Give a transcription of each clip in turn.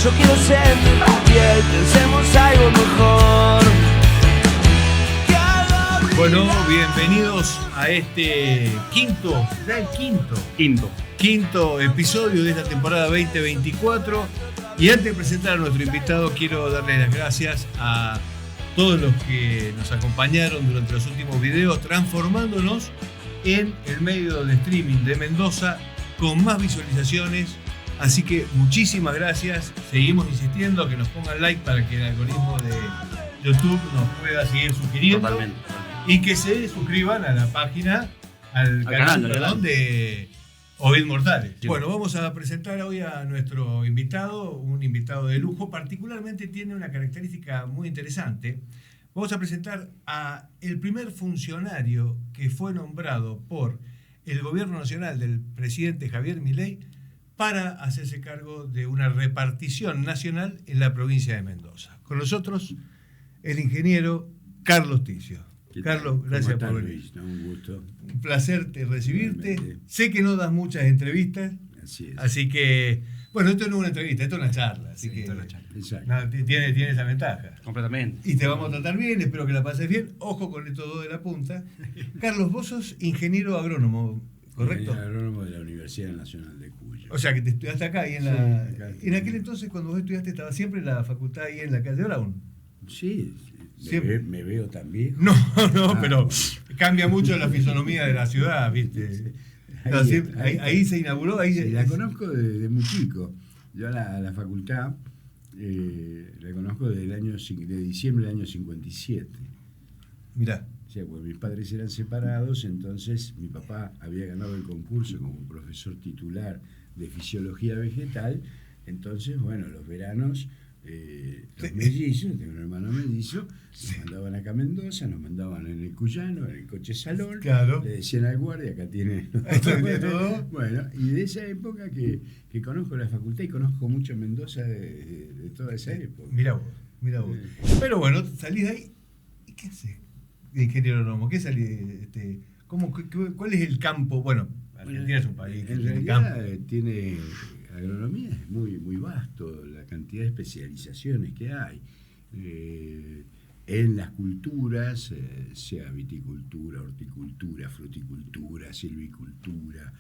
Yo quiero sentir tu piel, pensemos algo mejor. Bueno, bienvenidos a este quinto episodio de esta temporada 2024. Y antes de presentar a nuestro invitado, quiero darle las gracias a todos los que nos acompañaron durante los últimos videos, transformándonos en el medio de streaming de Mendoza con más visualizaciones. Así que muchísimas gracias. Seguimos insistiendo a que nos pongan like para que el algoritmo de YouTube nos pueda seguir sugiriendo. Totalmente. Y que se suscriban a la página, al canal de Ovid Mortales. Sí. Bueno, vamos a presentar hoy a nuestro invitado, un invitado de lujo. Particularmente tiene una característica muy interesante. Vamos a presentar a el primer funcionario que fue nombrado por el gobierno nacional del presidente Javier Milei para hacerse cargo de una repartición nacional en la provincia de Mendoza. Con nosotros, el ingeniero Carlos Ticio. Carlos, gracias por venir. Un gusto. Un placer recibirte. Realmente. Sé que no das muchas entrevistas. Así es. Así que, bueno, esto no es una entrevista, esto es una charla. Así que nada, tiene esa ventaja. Completamente. Y te vamos a tratar bien, espero que la pases bien. Ojo con estos dos de la punta. Carlos, vos sos ingeniero agrónomo, ¿correcto? Ingeniero agrónomo de la Universidad Nacional de Cuyo. O sea, que te estudiaste acá y en aquel entonces, cuando vos estudiaste, estaba siempre en la facultad ahí en la calle Brown. Sí. ¿Me veo también? No, pero cambia mucho la fisonomía de la ciudad, ¿viste? Ahí se inauguró. La conozco de muy chico. Yo a la facultad la conozco de diciembre del año 57. Mirá. O sea, pues mis padres eran separados, entonces mi papá había ganado el concurso como profesor titular de fisiología vegetal. Entonces, bueno, los veranos... los mellizos, tengo un hermano mellizo, nos mandaban acá a Mendoza, nos mandaban en el Cuyano, en el coche salón, claro. Le decían al guardia, acá tiene todo. Bueno, y de esa época que conozco la facultad y conozco mucho Mendoza de toda esa época. Mirá vos. Pero bueno, salís de ahí, ¿y qué haces de ingeniero agrónomo? ¿Qué salís? ¿Cuál es el campo? Bueno, Argentina es un país que en tiene realidad campo. Tiene agronomía, es muy, muy vasto la cantidad de especializaciones que hay en las culturas, sea viticultura, horticultura, fruticultura, silvicultura,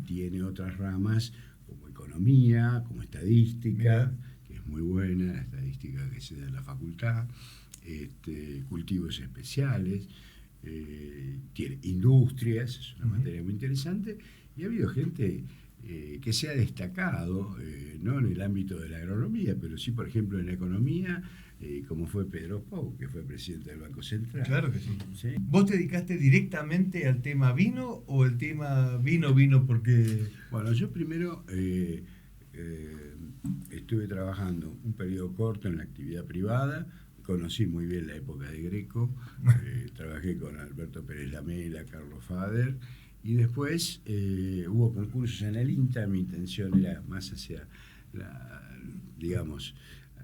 tiene otras ramas como economía, como estadística, que es muy buena, la estadística que se da en la facultad, cultivos especiales, tiene industrias, es una materia muy interesante, y ha habido gente que se ha destacado, no en el ámbito de la agronomía, pero sí, por ejemplo, en la economía, como fue Pedro Pou, que fue presidente del Banco Central. Claro que sí. ¿Sí? ¿Vos te dedicaste directamente al tema vino o el tema vino porque...? Bueno, yo primero estuve trabajando un periodo corto en la actividad privada, conocí muy bien la época de Greco, trabajé con Alberto Pérez Lamela, Carlos Fader, y después hubo concursos en el INTA. Mi intención era más hacia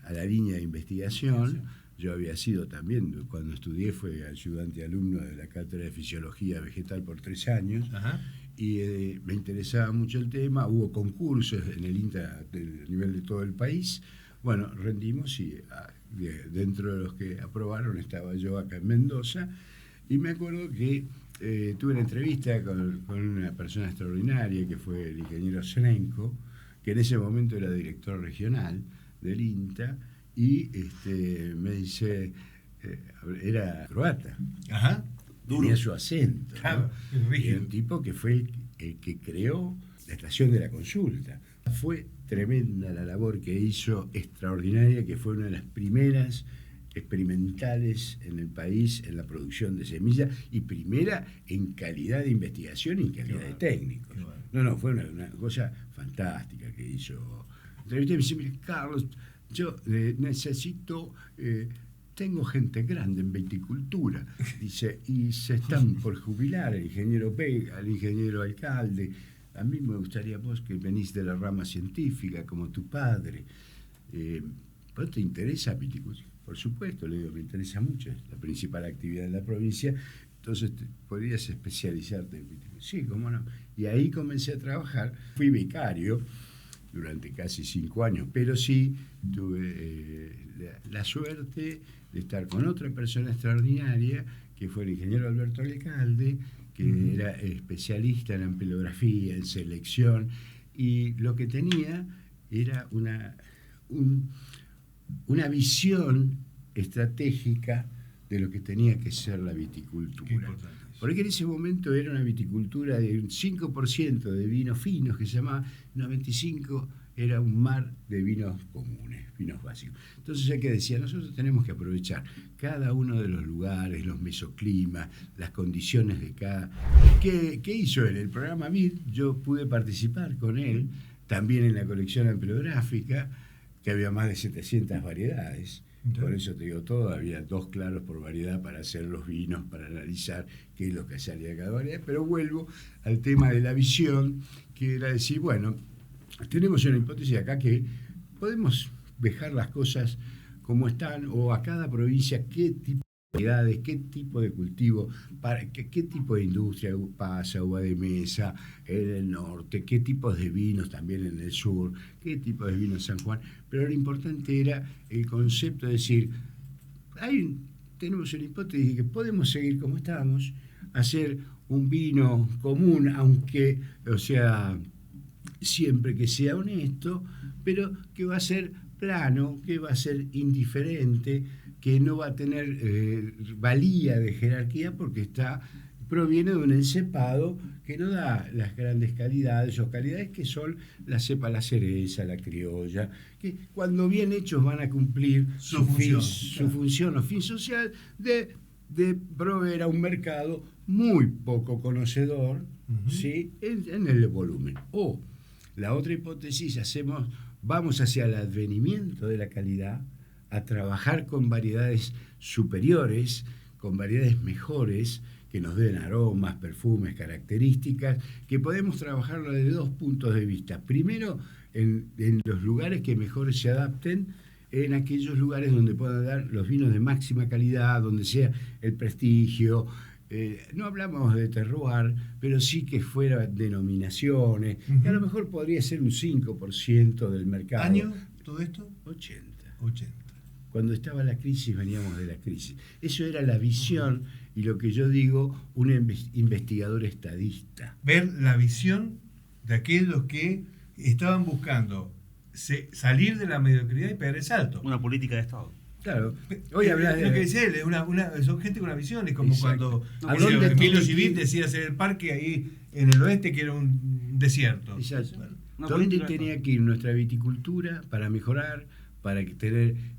a la línea de investigación. Sí. Yo había sido también, cuando estudié, fue ayudante alumno de la cátedra de Fisiología Vegetal por 3 años. Ajá. Y me interesaba mucho el tema. Hubo concursos en el INTA a nivel de todo el país. Bueno, rendimos y dentro de los que aprobaron estaba yo acá en Mendoza. Y me acuerdo que tuve una entrevista con una persona extraordinaria que fue el ingeniero Srenko, que en ese momento era director regional del INTA, y me dice, era croata. Ajá. Tenía su acento. Claro, ¿no? Y un tipo que fue el que creó la estación de la consulta. Fue tremenda la labor que hizo, extraordinaria, que fue una de las primeras experimentales en el país en la producción de semillas y primera en calidad de investigación y en calidad de técnicos. No, fue una cosa fantástica que hizo. Entrevisté y me dice, mire, Carlos, yo necesito, tengo gente grande en viticultura, dice, y se están por jubilar el ingeniero Vega, el ingeniero alcalde. A mí me gustaría vos que venís de la rama científica como tu padre. ¿Vos te interesa viticultura? Por supuesto, le digo, me interesa mucho, es la principal actividad en la provincia, entonces podrías especializarte en viticultura. Sí, cómo no. Y ahí comencé a trabajar, fui becario durante casi 5 años, pero sí tuve la suerte de estar con otra persona extraordinaria, que fue el ingeniero Alberto Lecalde, que era especialista en ampelografía, en selección, y lo que tenía era una visión estratégica de lo que tenía que ser la viticultura. Porque en ese momento era una viticultura de un 5% de vinos finos, que se llamaba, 95% era un mar de vinos comunes, vinos básicos. Entonces hay que decir, nosotros tenemos que aprovechar cada uno de los lugares, los mesoclimas, las condiciones de cada... ¿Qué hizo él? El programa VID, yo pude participar con él, también en la colección ampelográfica, que había más de 700 variedades. Por eso te digo todo, había 2 claros por variedad para hacer los vinos, para analizar qué es lo que salía de cada variedad. Pero vuelvo al tema de la visión, que era decir, bueno, tenemos una hipótesis acá que podemos dejar las cosas como están, o a cada provincia qué tipo de variedades, qué tipo de cultivo, qué tipo de industria pasa, uva de mesa en el norte, qué tipos de vinos también en el sur, qué tipo de vino en San Juan. Pero lo importante era el concepto de decir, tenemos una hipótesis de que podemos seguir como estamos, hacer un vino común, aunque, o sea, siempre que sea honesto, pero que va a ser plano, que va a ser indiferente, que no va a tener valía de jerarquía porque proviene de un encepado que no da las grandes calidades o calidades que son la cepa, la cereza, la criolla, que cuando bien hechos van a cumplir su función o fin social de proveer a un mercado muy poco conocedor, ¿sí? en el volumen. O la otra hipótesis, vamos hacia el advenimiento de la calidad, a trabajar con variedades superiores, con variedades mejores, que nos den aromas, perfumes, características, que podemos trabajarlo desde 2 puntos de vista. Primero, en los lugares que mejor se adapten, en aquellos lugares donde puedan dar los vinos de máxima calidad, donde sea el prestigio. No hablamos de terroir, pero sí que fuera denominaciones, que a lo mejor podría ser un 5% del mercado. ¿Año todo esto? 80. Cuando estaba la crisis, veníamos de la crisis. Eso era la visión y lo que yo digo, un investigador estadista. Ver la visión de aquellos que estaban buscando salir de la mediocridad y pegar el salto. Una política de Estado. Claro, hoy hablas de... Lo que decía él, son gente con una visión, es como Exacto. cuando Emilio Civil decía hacer el parque ahí en el oeste, que era un desierto. Exacto. Bueno, ¿Dónde tenía que ir nuestra viticultura para mejorar, para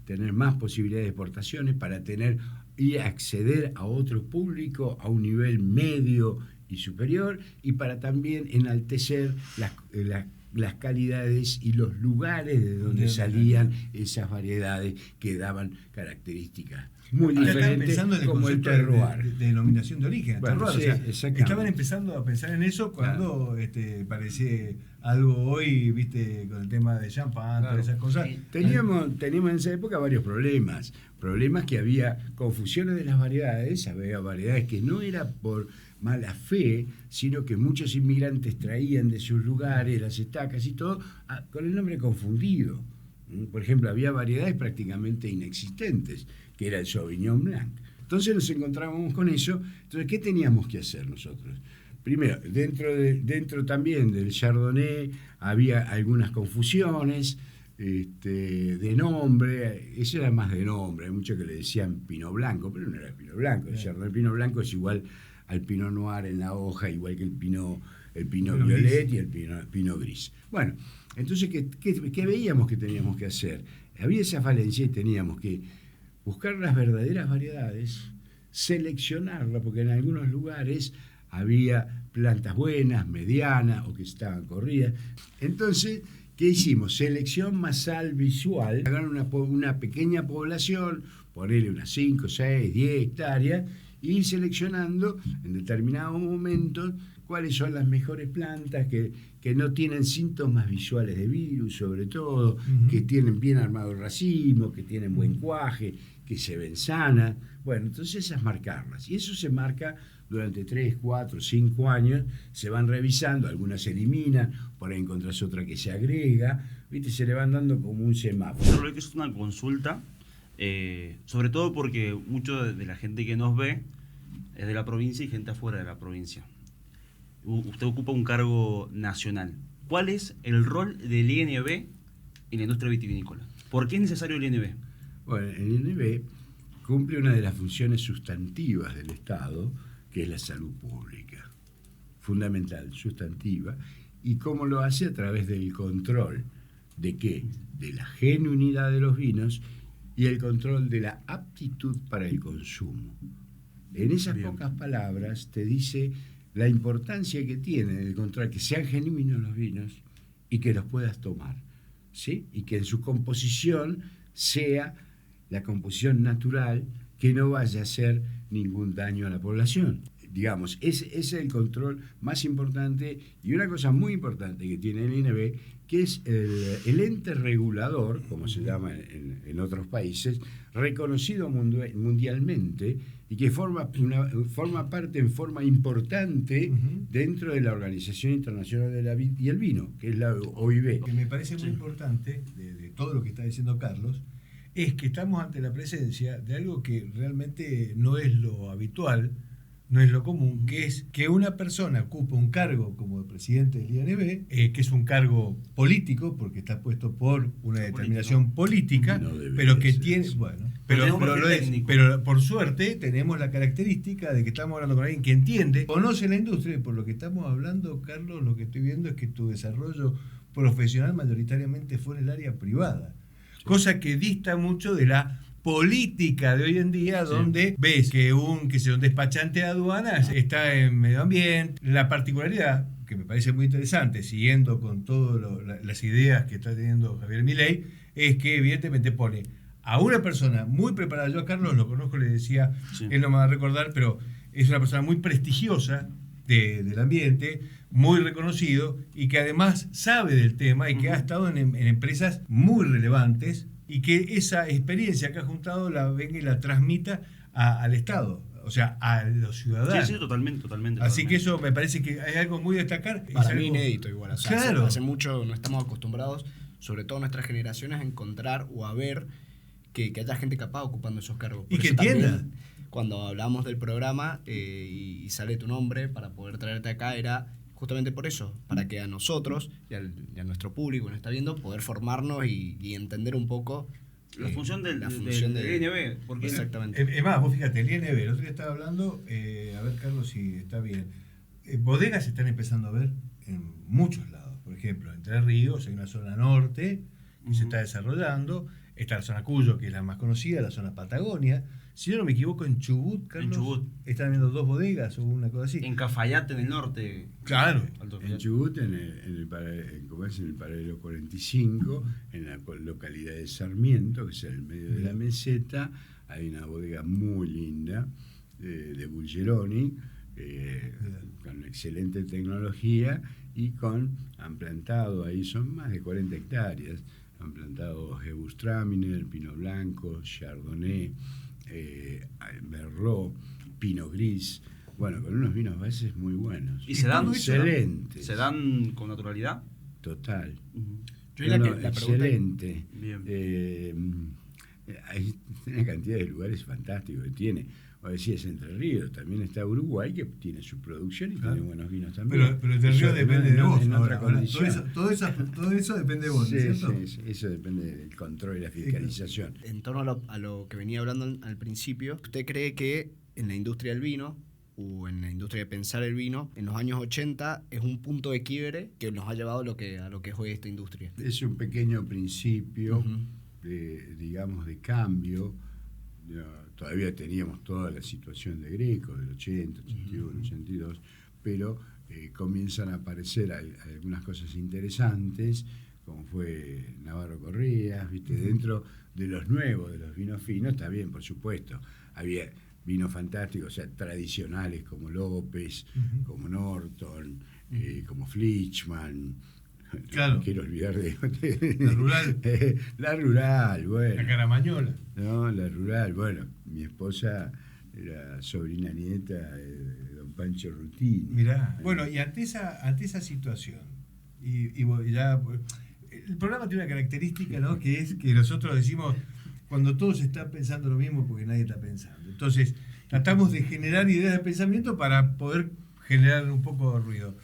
tener más posibilidades de exportaciones, para tener y acceder a otro público a un nivel medio y superior, y para también enaltecer las calidades y los lugares de donde salían esas variedades que daban características muy diferentes, como el terroir. De denominación de origen, bueno, terroir. Sí, estaban empezando a pensar en eso cuando parecía algo hoy, viste, con el tema de champán, todas esas cosas. Sí. Teníamos en esa época varios problemas que había confusiones de las variedades, había variedades que no era por mala fe, sino que muchos inmigrantes traían de sus lugares las estacas y todo con el nombre confundido. Por ejemplo, había variedades prácticamente inexistentes, que era el Sauvignon Blanc. Entonces nos encontrábamos con eso. Entonces, ¿qué teníamos que hacer nosotros? Primero, dentro también del Chardonnay había algunas confusiones de nombre. Eso era más de nombre. Hay muchos que le decían Pinot Blanco, pero no era Pinot Blanco. El Chardonnay Pinot Blanco es igual al Pinot Noir en la hoja, igual que el Pinot Violet y el Pinot Gris. Bueno, entonces, ¿qué veíamos que teníamos que hacer? Había esa falencia y teníamos que buscar las verdaderas variedades, seleccionarlas, porque en algunos lugares había plantas buenas, medianas o que estaban corridas. Entonces, ¿qué hicimos? Selección masal visual, agarrar una pequeña población, ponerle unas 5, 6, 10 hectáreas, e ir seleccionando en determinados momentos cuáles son las mejores plantas que no tienen síntomas visuales de virus, sobre todo, que tienen bien armado el racimo, que tienen buen cuaje, que se ven sanas. Bueno, entonces esas marcarlas. Y eso se marca durante 3, 4, 5 años, se van revisando, algunas se eliminan, por ahí encontrás otra que se agrega, ¿viste? Se le van dando como un semáforo. Yo creo que es una consulta, sobre todo porque mucho de la gente que nos ve es de la provincia y gente afuera de la provincia. Usted ocupa un cargo nacional. ¿Cuál es el rol del INB en la industria vitivinícola? ¿Por qué es necesario el INB? Bueno, el INB cumple una de las funciones sustantivas del Estado, que es la salud pública. Fundamental, sustantiva. ¿Y cómo lo hace? A través del control. ¿De qué? De la genuinidad de los vinos y el control de la aptitud para el consumo. En esas pocas palabras te dice la importancia que tiene el control, que sean genuinos los vinos y que los puedas tomar, ¿sí? Y que en su composición sea la composición natural, que no vaya a hacer ningún daño a la población. Digamos, ese es el control más importante, y una cosa muy importante que tiene el INB, que es el ente regulador, como se llama en otros países, reconocido mundialmente y que forma parte en forma importante dentro de la Organización Internacional de la Vid y el Vino, que es la OIV. Lo que me parece muy importante de todo lo que está diciendo Carlos es que estamos ante la presencia de algo que realmente no es lo habitual, no es lo común, que es que una persona ocupa un cargo como el presidente del INB, que es un cargo político, porque está puesto por una determinación política, No pero que ser tiene, eso. bueno, Pero pero lo es. Pero por suerte tenemos la característica de que estamos hablando con alguien que entiende, conoce la industria, y por lo que estamos hablando, Carlos, lo que estoy viendo es que tu desarrollo profesional mayoritariamente fue en el área privada, cosa que dista mucho de la política de hoy en día, donde ves que un despachante de aduanas está en medio ambiente. La particularidad, que me parece muy interesante, siguiendo con todas las ideas que está teniendo Javier Milei, es que evidentemente pone a una persona muy preparada. Yo a Carlos lo conozco, le decía, él no me va a recordar, pero es una persona muy prestigiosa del ambiente, muy reconocido, y que además sabe del tema y que ha estado en empresas muy relevantes, y que esa experiencia que ha juntado la venga y la transmita al Estado, o sea, a los ciudadanos. Sí, totalmente. Así que eso me parece que hay algo muy a destacar. Para es mí algo inédito igual. O sea, claro. hace mucho no estamos acostumbrados, sobre todo nuestras generaciones, a encontrar o a ver que haya gente capaz ocupando esos cargos. Y Por que eso también, entienda. cuando hablamos del programa y sale tu nombre para poder traerte acá, era justamente por eso, para que a nosotros y a nuestro público que nos está viendo, poder formarnos y entender un poco la función del de INB. Porque exactamente. Es más, vos fíjate, el INB, el otro día estaba hablando, a ver, Carlos, si está bien. Bodegas se están empezando a ver en muchos lados. Por ejemplo, Entre Ríos hay una zona norte que se está desarrollando. Está la zona Cuyo, que es la más conocida, la zona Patagonia. Si yo no me equivoco, en Chubut, Carlos, Chubut. están viendo 2 bodegas o una cosa así. en Cafayate, en el norte. Claro. Alto En Cafayate. Chubut, en el paralelo 45, en la localidad de Sarmiento, que es en el medio de la meseta, hay una bodega muy linda de Bulgeroni, con excelente tecnología, y han plantado ahí, son más de 40 hectáreas, han plantado Gewürztraminer, Pino Blanco, Chardonnay, Merlot, Pinot Gris, bueno, con unos vinos bases muy buenos. ¿Y se dan? Excelentes. ¿Se dan con naturalidad? Total. Yo la pregunta- excelente. Bien. Hay una cantidad de lugares fantásticos que tiene. O decías Entre Ríos, también está Uruguay, que tiene su producción y tiene buenos vinos también. Pero Entre Ríos depende de vos. En Ahora, otra condición. todo eso depende de vos, ¿no es Sí, cierto? sí, eso depende del control y la fiscalización. En torno a lo que venía hablando al principio, ¿usted cree que en la industria del vino o en la industria de pensar el vino, en los años 80 es un punto de quiebre que nos ha llevado a lo que es hoy esta industria? Es un pequeño principio Ujú. de cambio. Todavía teníamos toda la situación de Greco del 80, 81, 82, pero comienzan a aparecer algunas cosas interesantes, como fue Navarro Correas, ¿viste? Dentro de los nuevos, de los vinos finos, también, por supuesto, había vinos fantásticos, o sea, tradicionales como López, como Norton, como Flichman. Claro. No quiero olvidar de La rural. La rural, bueno. La Caramañola. No, la rural, bueno, mi esposa era sobrina nieta de don Pancho Rutini. Mirá. Bueno, y ante esa situación, y ya, el programa tiene una característica, ¿no? Que es que nosotros decimos cuando todos están pensando lo mismo porque nadie está pensando. Entonces, tratamos de generar ideas de pensamiento para poder generar un poco de ruido.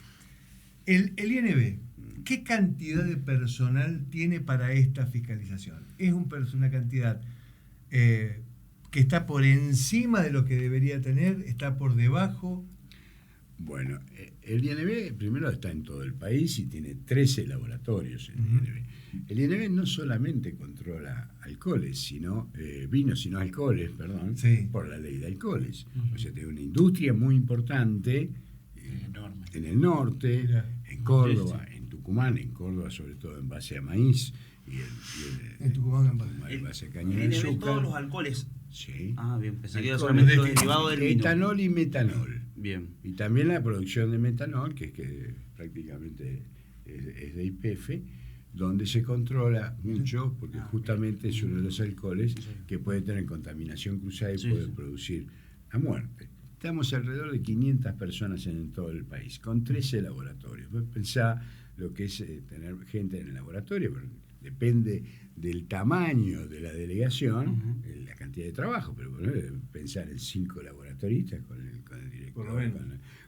El INB, ¿qué cantidad de personal tiene para esta fiscalización? ¿Es una cantidad que está por encima de lo que debería tener? ¿Está por debajo? Bueno, el INB primero está en todo el país y tiene 13 laboratorios en el INB. El INB no solamente controla alcoholes, sino vinos, sino alcoholes, perdón, sí, por la ley de alcoholes. O sea, tiene una industria muy importante enorme en el norte, Mirá. en Córdoba, en Tucumán, en Córdoba sobre todo en base a maíz y En Tucumán en base a En caña de el azúcar. todos los alcoholes. Sí. Ah, bien, pensé que era Alcoholes solamente los de- derivados del vino. Etanol y metanol. Bien. Y también la producción de metanol, que prácticamente es de YPF, donde se controla mucho, porque justamente es uno de los alcoholes que puede tener contaminación cruzada y Sí, puede sí. producir la muerte. Estamos alrededor de 500 personas en todo el país, con 13 laboratorios. Vos pensá lo que es tener gente en el laboratorio, pero depende del tamaño de la delegación, la cantidad de trabajo, pero bueno, pensar en 5 laboratoristas con el director, Por lo menos.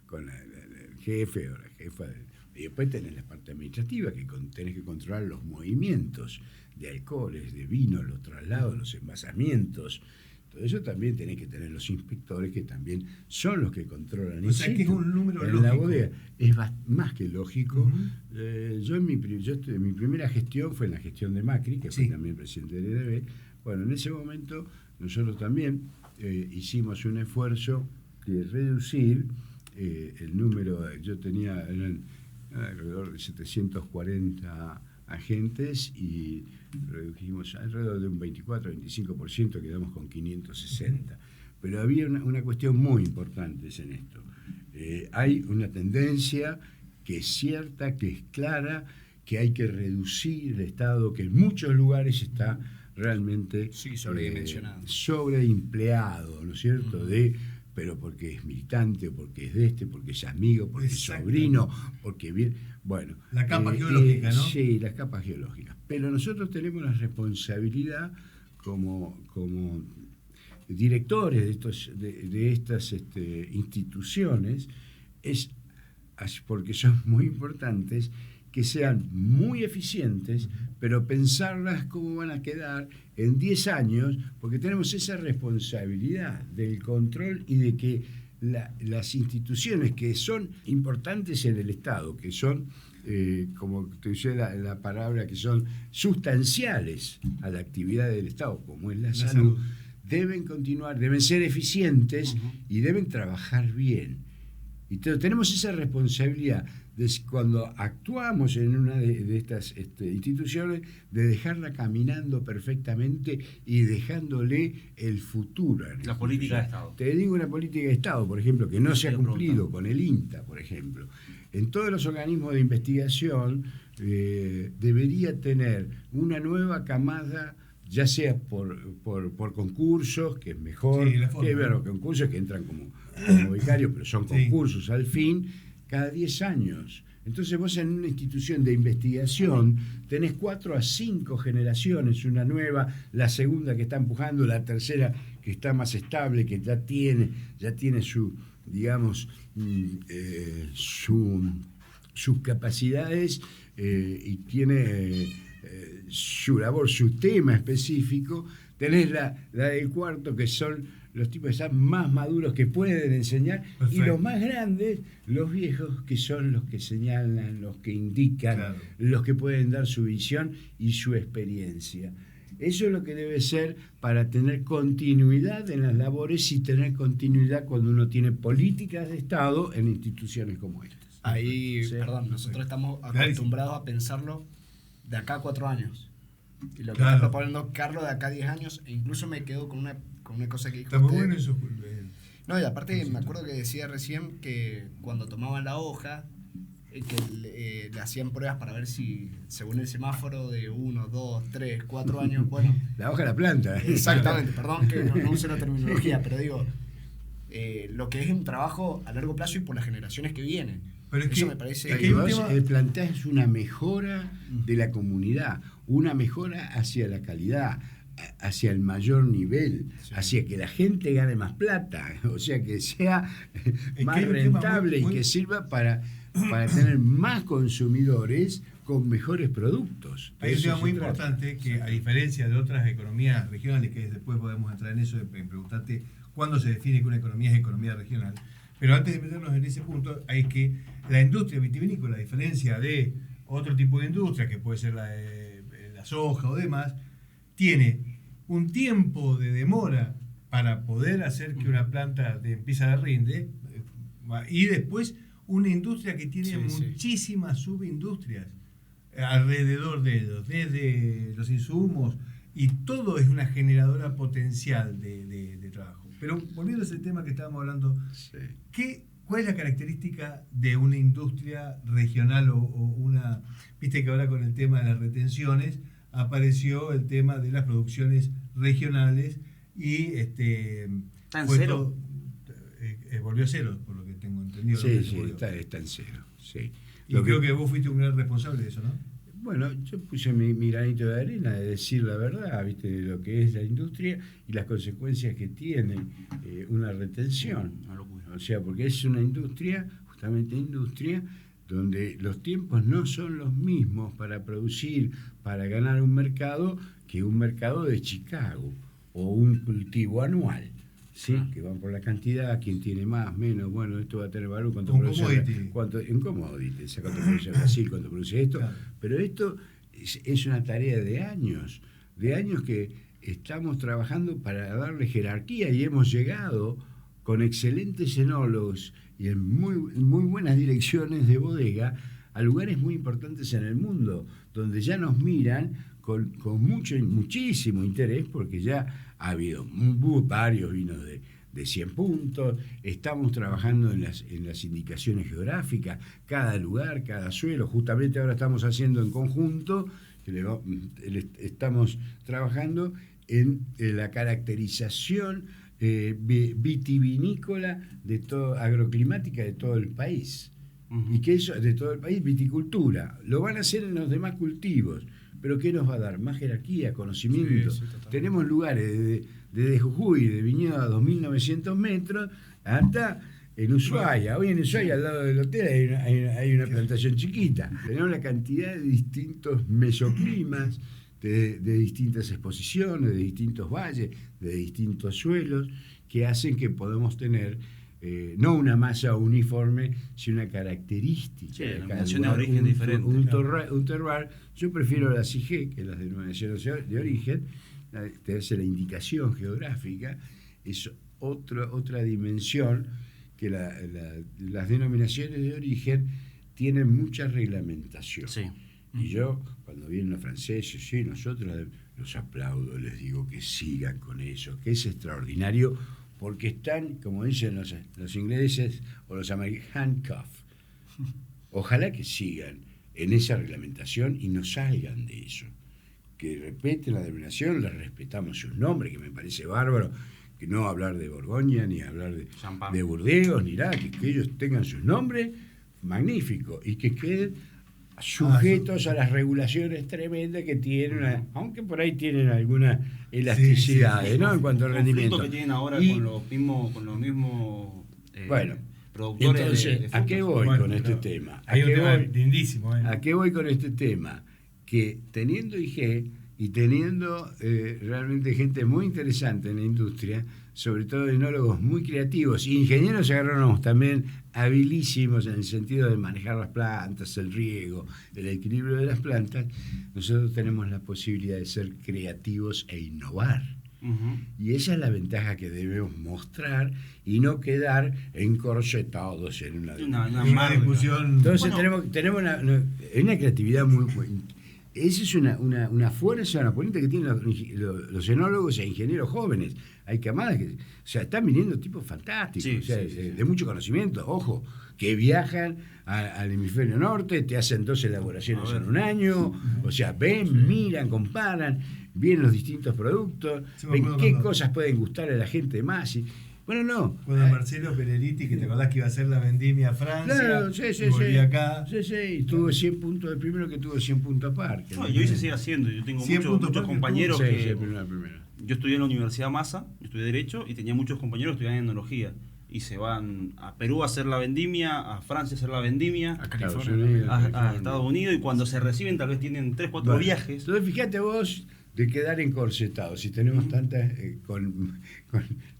con el jefe o la jefa. Y después tenés la parte administrativa, que tenés que controlar los movimientos de alcoholes, de vinos, los traslados, los envasamientos. Todo eso también tenés que tener los inspectores, que también son los que controlan. O sea, que es un número en la lógico. bodega. Es más que lógico. Ujú. Yo mi primera gestión fue en la gestión de Macri, que Sí. fue también presidente del INB. Bueno, en ese momento nosotros también hicimos un esfuerzo de reducir el número. Yo tenía eran alrededor de 740 agentes y redujimos alrededor de un 24-25%, quedamos con 560. Pero había una cuestión muy importante en esto. Hay una tendencia que es cierta, que es clara, que hay que reducir el Estado, que en muchos lugares está realmente Sí, sobredimensionado. sobreempleado, ¿no es cierto? Pero porque es militante, o porque es de este, porque es amigo, porque es Exacto. sobrino, porque bien. Bueno. La capa geológica, ¿no? Sí, las capas geológicas. Pero nosotros tenemos la responsabilidad como directores de estas instituciones, porque son muy importantes, que sean muy eficientes, pero pensarlas cómo van a quedar en 10 años, porque tenemos esa responsabilidad del control y de que las instituciones que son importantes en el Estado, que son, como te usé la palabra, que son sustanciales a la actividad del Estado, como es la salud, deben continuar, deben ser eficientes y deben trabajar bien. Y entonces tenemos esa responsabilidad de cuando actuamos en una de estas instituciones, de dejarla caminando perfectamente y dejándole el futuro. La política de Estado. Te digo una política de Estado, por ejemplo, que no se ha Quiero cumplido preguntar. con el INTA, por ejemplo. En todos los organismos de investigación debería tener una nueva camada, ya sea por concursos, que es mejor, Sí, la forma, que ¿no? concursos que entran como becarios, pero son Sí. concursos al fin, cada 10 años. Entonces vos en una institución de investigación tenés 4 a 5 generaciones, una nueva, la segunda que está empujando, la tercera que está más estable, que ya tiene su, digamos, sus capacidades y tiene su labor, su tema específico. Tenés la del cuarto, que son los tipos que están más maduros, que pueden enseñar, Perfecto. y los más grandes, los viejos, que son los que señalan, los que indican, Claro. los que pueden dar su visión y su experiencia. Eso es lo que debe ser para tener continuidad en las labores y tener continuidad cuando uno tiene políticas de Estado en instituciones como estas. Ahí, Sí. perdón, nosotros estamos Clarísimo. acostumbrados a pensarlo de acá a 4 años. Y lo que Claro. está proponiendo Carlos de acá a 10 años, e incluso me quedo con una cosa que dijo Está muy usted. bueno eso. No, y aparte me acuerdo que decía recién que cuando tomaban la hoja, que le hacían pruebas para ver si, según el semáforo de 1, 2, 3, 4 años, bueno, La hoja de la planta. exactamente, perdón que no use la terminología, pero digo, lo que es un trabajo a largo plazo y por las generaciones que vienen. Pero es Eso que- me parece... es que hay un tema- Planteás una mejora de la comunidad, una mejora hacia la calidad, hacia el mayor nivel, hacia que la gente gane más plata, o sea, que sea que más hay un tema rentable muy- y que sirva para tener más consumidores con mejores productos. Hay un Eso tema se muy trata. importante que, a diferencia de otras economías regionales, que después podemos entrar en eso, en preguntarte cuándo se define que una economía es economía regional. Pero antes de meternos en ese punto, hay que la industria vitivinícola, a diferencia de otro tipo de industria, que puede ser la de la soja o demás, tiene un tiempo de demora para poder hacer que una planta de empieza a rinde, y después una industria que tiene muchísimas subindustrias alrededor de ellos, desde los insumos, y todo es una generadora potencial de trabajo. Pero volviendo a ese tema que estábamos hablando, Sí. ¿cuál es la característica de una industria regional o una... Viste que ahora con el tema de las retenciones apareció el tema de las producciones regionales y ¿Está en fue cero? volvió a cero, por lo que tengo entendido. Sí, ¿no? sí, Volvió. está en cero. Sí. Y Lo creo que vos fuiste un gran responsable de eso, ¿no? Bueno, yo puse mi granito de arena de decir la verdad, ¿viste? De lo que es la industria y las consecuencias que tiene una retención. Una locura. O sea, porque es una industria, justamente industria, donde los tiempos no son los mismos para producir, para ganar un mercado, que un mercado de Chicago o un cultivo anual. ¿Sí? Que van por la cantidad, quién tiene más, menos, bueno, esto va a tener valor, cuánto Un produce, commodity. en commodity, o sea, cuánto produce Brasil, cuánto produce esto, Claro. pero esto es una tarea de años que estamos trabajando para darle jerarquía y hemos llegado con excelentes enólogos y en muy buenas direcciones de bodega a lugares muy importantes en el mundo, donde ya nos miran con muchísimo interés, porque ya ha habido varios vinos de 100 puntos, estamos trabajando en las indicaciones geográficas, cada lugar, cada suelo, justamente ahora estamos haciendo en conjunto, estamos trabajando en la caracterización vitivinícola de todo, agroclimática de todo el país. Y que eso, de todo el país, viticultura. Lo van a hacer en los demás cultivos, pero ¿qué nos va a dar? Más jerarquía, conocimiento. Sí, totalmente. Tenemos lugares desde Jujuy, de viñedo a 2.900 metros, hasta en Ushuaia. Hoy en Ushuaia, al lado del hotel, hay una plantación chiquita. Tenemos la cantidad de distintos mesoclimas, de distintas exposiciones, de distintos valles, de distintos suelos, que hacen que podamos tener no una masa uniforme, sino una característica. Sí, de cada denominación de lugar, origen diferente. Un terroir. Yo prefiero las IG, que las denominaciones de origen, te hace la indicación geográfica, es otra dimensión que las denominaciones de origen tienen mucha reglamentación. Sí. Y yo, cuando vienen los franceses, sí, nosotros los aplaudo, les digo que sigan con eso, que es extraordinario, porque están, como dicen los ingleses o los americanos, handcuffed. Ojalá que sigan en esa reglamentación y no salgan de eso. Que respeten la denominación, les respetamos sus nombres, que me parece bárbaro, que no hablar de Borgoña, ni hablar Champán. de Burdeos, ni nada, que ellos tengan sus nombres, magnífico, y que queden sujetos a las regulaciones tremendas que tienen, aunque por ahí tienen algunas elasticidades, ¿no? En cuanto al rendimiento. Que tienen ahora Y- con los mismos bueno, productores entonces, de ¿a qué frutas. voy Bueno, con este pero tema? Hay un tema lindísimo. ¿A qué voy con este tema? Que teniendo IG y teniendo realmente gente muy interesante en la industria, sobre todo enólogos muy creativos, ingenieros agrónomos también habilísimos en el sentido de manejar las plantas, el riego, el equilibrio de las plantas, nosotros tenemos la posibilidad de ser creativos e innovar. Ujú. Y esa es la ventaja que debemos mostrar y no quedar encorsetados en una Una Una marca. discusión. Entonces Bueno. tenemos una creatividad muy... Esa es una fuerza, una ponente que tienen los enólogos e ingenieros jóvenes. Hay camadas que... O sea, están viniendo tipos fantásticos, Sí, o sea, sí, sí. de mucho conocimiento, ojo, que viajan al hemisferio norte, te hacen 2 elaboraciones A ver. en un año, o sea, ven, miran, comparan, ven los distintos productos, Sí, me ven acuerdo qué cuando- cosas pueden gustar a la gente más. Bueno, no. Cuando Marcelo Peleriti, que te acordás que iba a hacer la vendimia a Francia, Claro, sí, y volvía acá. Sí, y tuvo 100 puntos, el primero que tuvo 100 puntos aparte. No, y hoy se sigue haciendo. Yo tengo 100 puntos muchos aparte, compañeros Sí, que... el primero. Yo estudié en la Universidad Massa, yo estudié Derecho y tenía muchos compañeros que estudiaban etnología. Y se van a Perú a hacer la vendimia, a Francia a hacer la vendimia, A Estados California. Unidos, a California. Estados Unidos, y cuando se reciben tal vez tienen 3, 4 Bueno, viajes. Entonces, fíjate vos de quedar encorsetados. Si tenemos tantas, con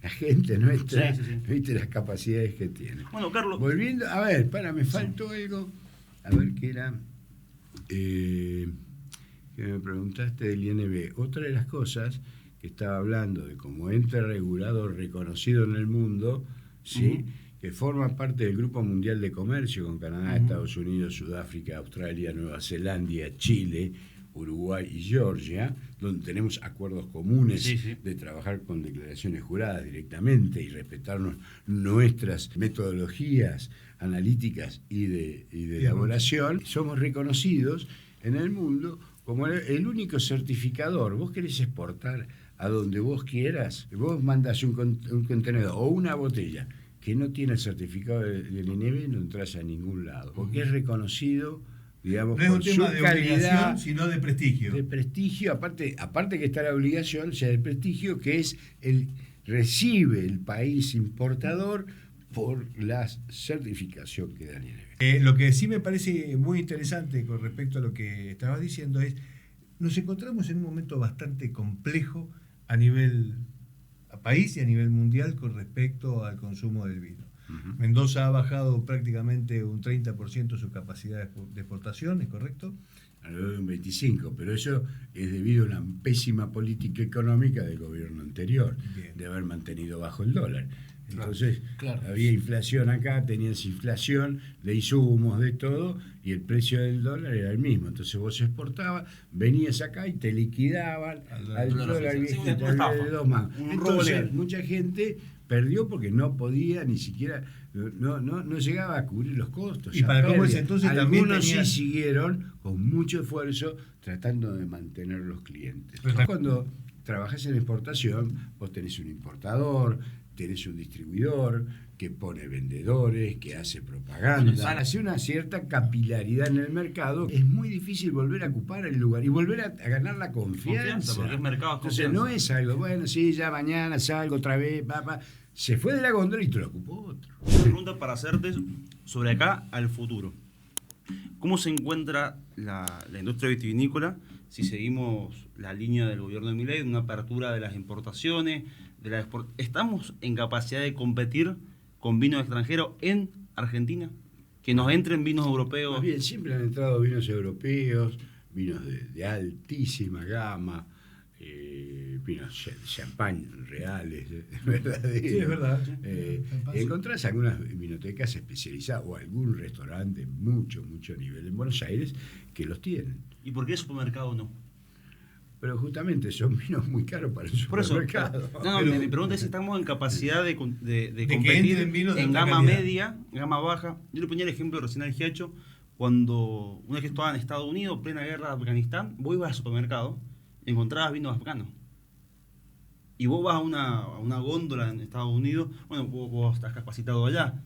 la gente nuestra, Sí, sí, sí. viste las capacidades que tiene. Bueno, Carlos, Volviendo, a ver, me faltó algo. A ver qué era. Que me preguntaste del INB. Otra de las cosas que estaba hablando de como ente regulador reconocido en el mundo, ¿sí? Que forma parte del Grupo Mundial de Comercio con Canadá, Estados Unidos, Sudáfrica, Australia, Nueva Zelanda, Chile, Uruguay y Georgia, donde tenemos acuerdos comunes Sí, sí. de trabajar con declaraciones juradas directamente y respetarnos nuestras metodologías analíticas y de elaboración. Somos reconocidos en el mundo como el único certificador. Vos querés exportar a donde vos quieras, vos mandás un contenedor o una botella que no tiene el certificado del INEB, no entras a ningún lado, porque es reconocido, digamos, No es un por tema su de calidad, obligación, sino de prestigio. de prestigio, aparte que está la obligación, o sea, el prestigio que es recibe el país importador por la certificación que da el INEB. Lo que sí me parece muy interesante con respecto a lo que estabas diciendo es, nos encontramos en un momento bastante complejo a nivel país y a nivel mundial con respecto al consumo del vino. Mendoza ha bajado prácticamente un 30% su capacidad de exportación, ¿es correcto? Alrededor de un 25%, pero eso es debido a una pésima política económica del gobierno anterior, Bien. de haber mantenido bajo el dólar. Entonces, Claro. había inflación acá, tenías inflación de insumos, de todo, y el precio del dólar era el mismo. Entonces vos exportabas, venías acá y te liquidaban al dólar sí, viejito, una al estafa. de 2 mangos. Un robo Entonces, legal. mucha gente perdió porque no podía ni siquiera, no llegaba a cubrir los costos. Y ya para cómo pérdida. ese entonces también Algunos tenía- sí siguieron con mucho esfuerzo tratando de mantener los clientes. Pero está- Cuando trabajas en exportación, vos tenés un importador, tenés un distribuidor que pone vendedores, que hace propaganda, hace una cierta capilaridad en el mercado. Es muy difícil volver a ocupar el lugar y volver a ganar la confianza. porque es mercado, es Entonces confianza. no es algo, bueno, sí, ya mañana salgo otra vez, papá. Se fue de la góndola y te lo ocupó otro. una pregunta para hacerte sobre acá al futuro. ¿Cómo se encuentra la industria vitivinícola si seguimos la línea del gobierno de Milei, de una apertura de las importaciones, ¿estamos en capacidad de competir con vinos extranjeros en Argentina? Que nos entren vinos europeos. Más bien, siempre han entrado vinos europeos, vinos de altísima gama, vinos de champán reales, verdaderos. Sí, es verdad. Champán, sí. Encontrás algunas vinotecas especializadas o algún restaurante de mucho nivel en Buenos Aires que los tienen. ¿Y por qué el supermercado no? Pero justamente son vinos muy caros para el Por eso, supermercado. no, Pero- mi pregunta es si estamos en capacidad de que competir entren vinos de en alta gama calidad. media, gama baja. Yo le ponía el ejemplo recién al Giacho, cuando una vez que estaba en Estados Unidos, plena guerra de Afganistán, vos ibas al supermercado y encontrabas vinos afganos. Y vos vas a una góndola en Estados Unidos, bueno, vos estás capacitado allá,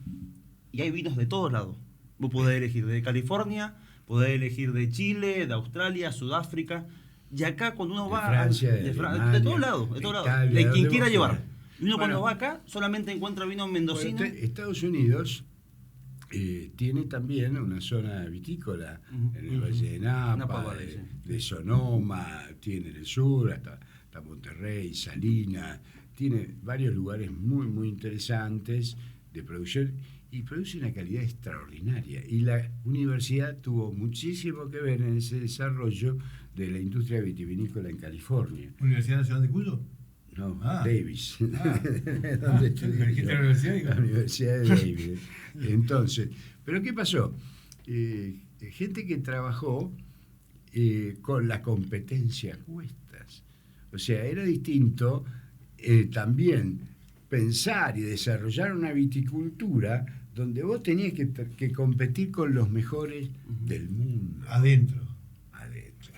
y hay vinos de todos lados. Vos podés elegir de California, podés elegir de Chile, de Australia, Sudáfrica. Y acá cuando uno De va Francia, de de Alemania, todos lados, de de todos lados, Italia, de de quien donde quiera vos llevar. quieras. Y uno cuando Bueno. va acá solamente encuentra vino mendocino. Bueno, Estados Unidos tiene también una zona vitícola Ujú, en el ujú. Valle de Napa, Napa Valley, sí. de Sonoma, tiene en el sur, hasta Monterrey, Salinas, tiene varios lugares muy interesantes de producción y produce una calidad extraordinaria. Y la universidad tuvo muchísimo que ver en ese desarrollo de la industria vitivinícola en California. ¿Universidad Nacional de Cuyo? No, Ah. Davis, Ah. donde estudié me dijiste yo. la universidad y- La Universidad de Davis. Entonces, ¿pero qué pasó? Gente que trabajó con la competencia a cuestas. O sea, era distinto también pensar y desarrollar una viticultura donde vos tenías que competir con los mejores del mundo. Adentro. Adentro.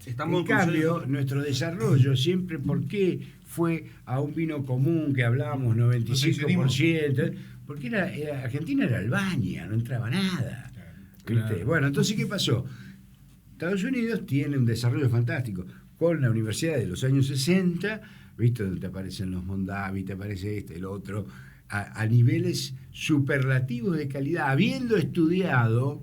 Estamos En cambio, nuestro desarrollo siempre, ¿por qué fue a un vino común que hablábamos 95%? Porque Argentina era Albania, no entraba nada. Claro. Bueno, entonces, ¿qué pasó? Estados Unidos tiene un desarrollo fantástico con la universidad de los años 60, ¿viste? Donde te aparecen los Mondavi, te aparece este, el otro, a niveles superlativos de calidad, habiendo estudiado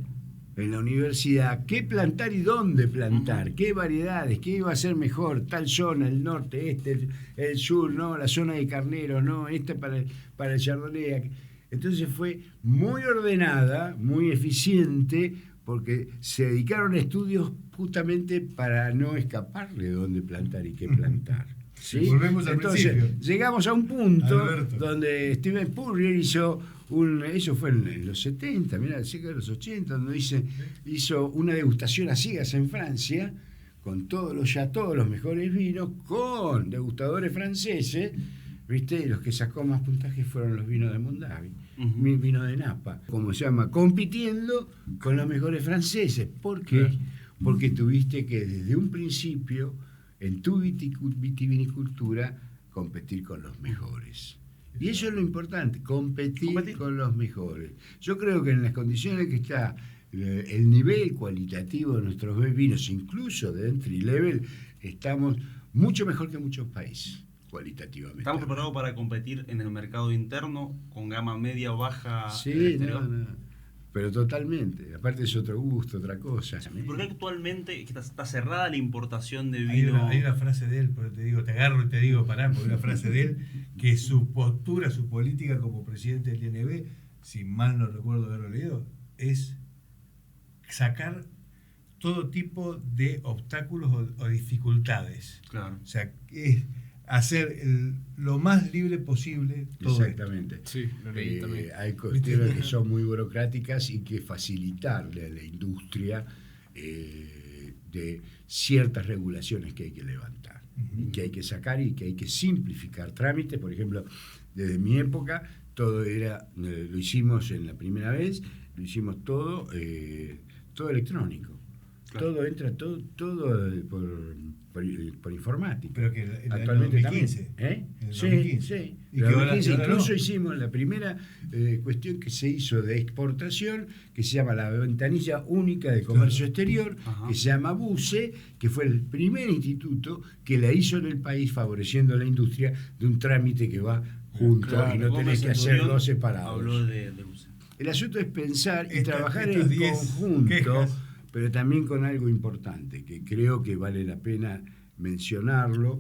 en la universidad qué plantar y dónde plantar, qué variedades, qué iba a ser mejor, tal zona, el norte, el sur, no, la zona de carneros, no, esta para el chardonnay. Entonces fue muy ordenada, muy eficiente, porque se dedicaron a estudios justamente para no escaparle de dónde plantar y qué plantar. ¿Sí? Volvemos al Entonces, principio. llegamos a un punto Alberto. donde Steven Purrier hizo eso fue en los 70, mira, el siglo de los 80, donde hizo una degustación a ciegas en Francia, con todos los mejores vinos, con degustadores franceses, ¿viste? Y los que sacó más puntajes fueron los vinos de Mondavi, vino de Napa, como se llama, compitiendo con los mejores franceses. ¿Por qué? Claro. Porque tuviste que desde un principio, en tu vitivinicultura, competir con los mejores. Y eso es lo importante, competir con los mejores. Yo creo que en las condiciones que está el nivel cualitativo de nuestros vinos, incluso de entry level, estamos mucho mejor que muchos países, cualitativamente. ¿Estamos preparados para competir en el mercado interno con gama media o baja? Sí, no. Pero totalmente. Aparte es otro gusto, otra cosa. ¿Por qué actualmente está cerrada la importación de Hay vino? hay una frase de él, pero te agarro y te digo, pará, porque una frase de él, que su postura, su política como presidente del INB, si mal no recuerdo haberlo leído, es sacar todo tipo de obstáculos o dificultades. Claro. O sea, es hacer lo más libre posible todo Exactamente. Sí, lo leí también. Hay cuestiones que son muy burocráticas y que facilitarle a la industria de ciertas regulaciones que hay que levantar, que hay que sacar y que hay que simplificar trámites. Por ejemplo, desde mi época, todo era, lo hicimos en la primera vez, lo hicimos todo electrónico. Claro. Todo entra, todo por informática. Pero que en Actualmente el 2015. también. ¿Eh? En el Sí, 2015. sí. Y En que el ahora 2015 no. incluso hicimos la primera cuestión que se hizo de exportación, que se llama la ventanilla única de comercio exterior, Ajá. que se llama BUCE, que fue el primer instituto que la hizo en el país favoreciendo a la industria de un trámite que va junto Claro, y no Gómez tenés que Centurión hacerlo separados. Habló de UCE. El asunto es pensar y Estas trabajar 10 en conjunto, quejas. pero también con algo importante, que creo que vale la pena mencionarlo,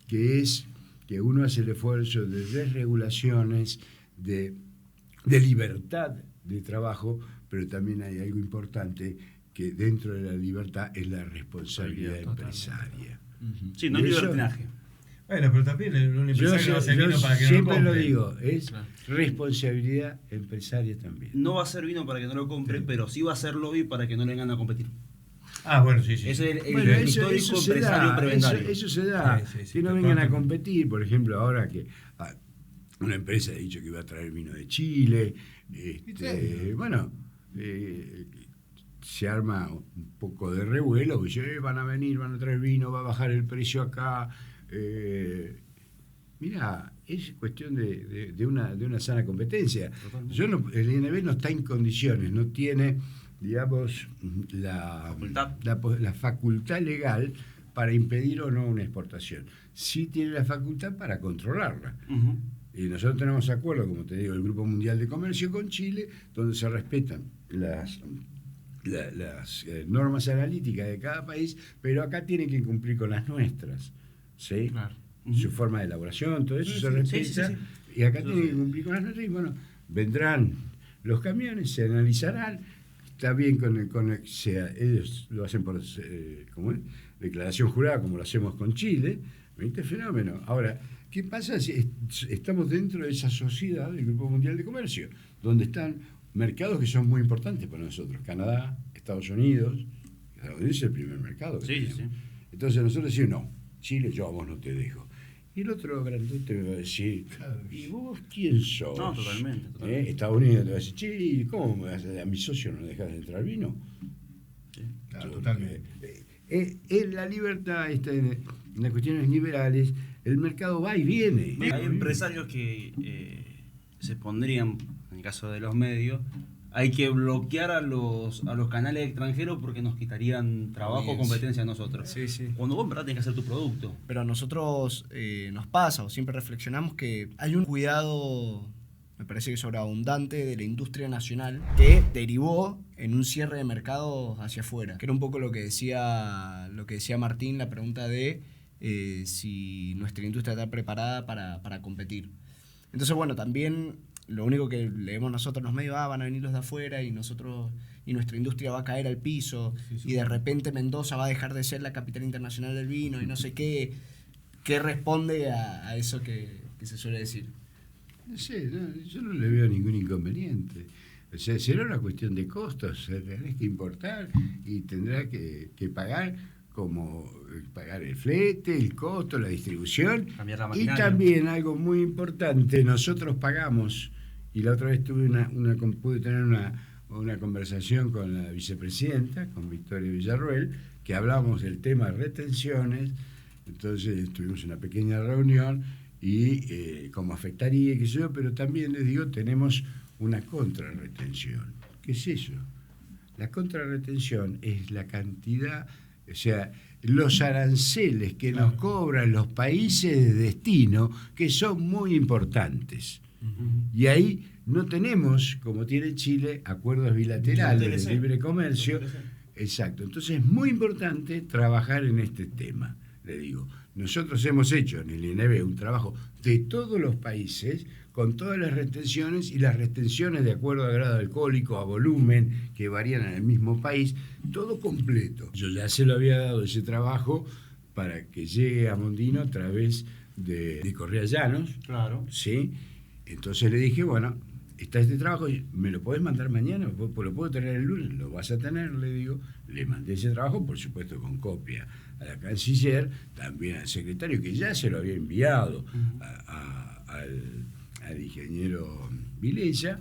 que es que uno hace el esfuerzo de desregulaciones, de libertad de trabajo, pero también hay algo importante que dentro de la libertad es la responsabilidad empresaria. Sí, no Y hay eso- libertinaje. Bueno, pero también un empresario no hace yo vino para que no siempre lo compre. digo, es Claro. responsabilidad empresaria también. No va a ser vino para que no lo compre, pero sí va a ser lobby para que no le vengan a competir. Ah, bueno, sí, sí. Ese es el Bueno, histórico se empresario da, prebendario. eso se da. Sí, sí, sí, que no vengan a totalmente. competir, por ejemplo, ahora que una empresa ha dicho que iba a traer vino de Chile. Bueno, se arma un poco de revuelo, que dice, van a venir, van a traer vino, va a bajar el precio acá. Mira, es cuestión de una sana competencia. Totalmente. El INB no está en condiciones, no tiene, digamos, Facultad. la facultad legal para impedir o no una exportación. Sí tiene la facultad para controlarla. Ujú. Y nosotros tenemos acuerdo, como te digo, el Grupo Mundial de Comercio con Chile, donde se respetan las normas analíticas de cada país, pero acá tienen que cumplir con las nuestras. ¿Sí? Claro. Su forma de elaboración, todo eso Sí, se sí, respeta. sí, sí. Y acá Eso tienen sí. que cumplir con las nuestras. Y bueno, vendrán los camiones, se analizarán. Está bien ellos lo hacen por ¿cómo es? Declaración jurada, como lo hacemos con Chile. ¿Viste? Fenómeno. Ahora, ¿qué pasa si estamos dentro de esa sociedad del Grupo Mundial de Comercio, donde están mercados que son muy importantes para nosotros? Canadá, Estados Unidos. Estados Unidos es el primer mercado que Sí, tenemos. sí. Entonces nosotros decimos, no, Chile, yo a vos no te dejo. Y el otro grandote me va a decir, ¿y vos quién sos? No, totalmente. Estados Unidos te va a decir, che, ¿cómo me vas a mi socio no dejas de entrar vino? Claro, totalmente. En la libertad, en las cuestiones liberales, el mercado va y viene. Hay empresarios que se pondrían, en el caso de los medios, hay que bloquear a los canales extranjeros porque nos quitarían trabajo o competencia a nosotros. Sí, sí. Cuando vos en verdad tenés que hacer tu producto. Pero a nosotros nos pasa, o siempre reflexionamos que hay un cuidado, me parece que sobreabundante, de la industria nacional que derivó en un cierre de mercados hacia afuera. Que era un poco lo que decía Martín, la pregunta de si nuestra industria está preparada para competir. Entonces, bueno, también lo único que leemos nosotros en los medios, van a venir los de afuera y nuestra industria va a caer al piso, y de repente Mendoza va a dejar de ser la capital internacional del vino y no sé qué. ¿Qué responde a eso que se suele decir? No sé, yo no le veo ningún inconveniente. O sea, será una cuestión de costos, tenés que importar y tendrás que pagar, como pagar el flete, el costo, la distribución. Cambiar la Y maquinaria. también algo muy importante, nosotros pagamos, y la otra vez pude tener una conversación con la vicepresidenta, con Victoria Villarruel, que hablamos del tema de retenciones. Entonces tuvimos una pequeña reunión y cómo afectaría, qué sé yo, pero también les digo, tenemos una contrarretención. ¿Qué es eso? La contrarretención es la cantidad, o sea, los aranceles que nos cobran los países de destino, que son muy importantes. Y ahí no tenemos, como tiene Chile, acuerdos bilaterales de libre comercio. Exacto. Entonces es muy importante trabajar en este tema. Le digo, nosotros hemos hecho en el INB un trabajo de todos los países con todas las retenciones, y las retenciones de acuerdo a grado alcohólico, a volumen, que varían en el mismo país, todo completo. Yo ya se lo había dado ese trabajo para que llegue a Mondino a través de Correa Llanos. Claro. ¿Sí? Entonces le dije, bueno, está este trabajo, ¿me lo podés mandar mañana? ¿Lo puedo tener el lunes? Lo vas a tener, le digo. Le mandé ese trabajo, por supuesto, con copia a la canciller, también al secretario, que ya se lo había enviado al ingeniero Vilella,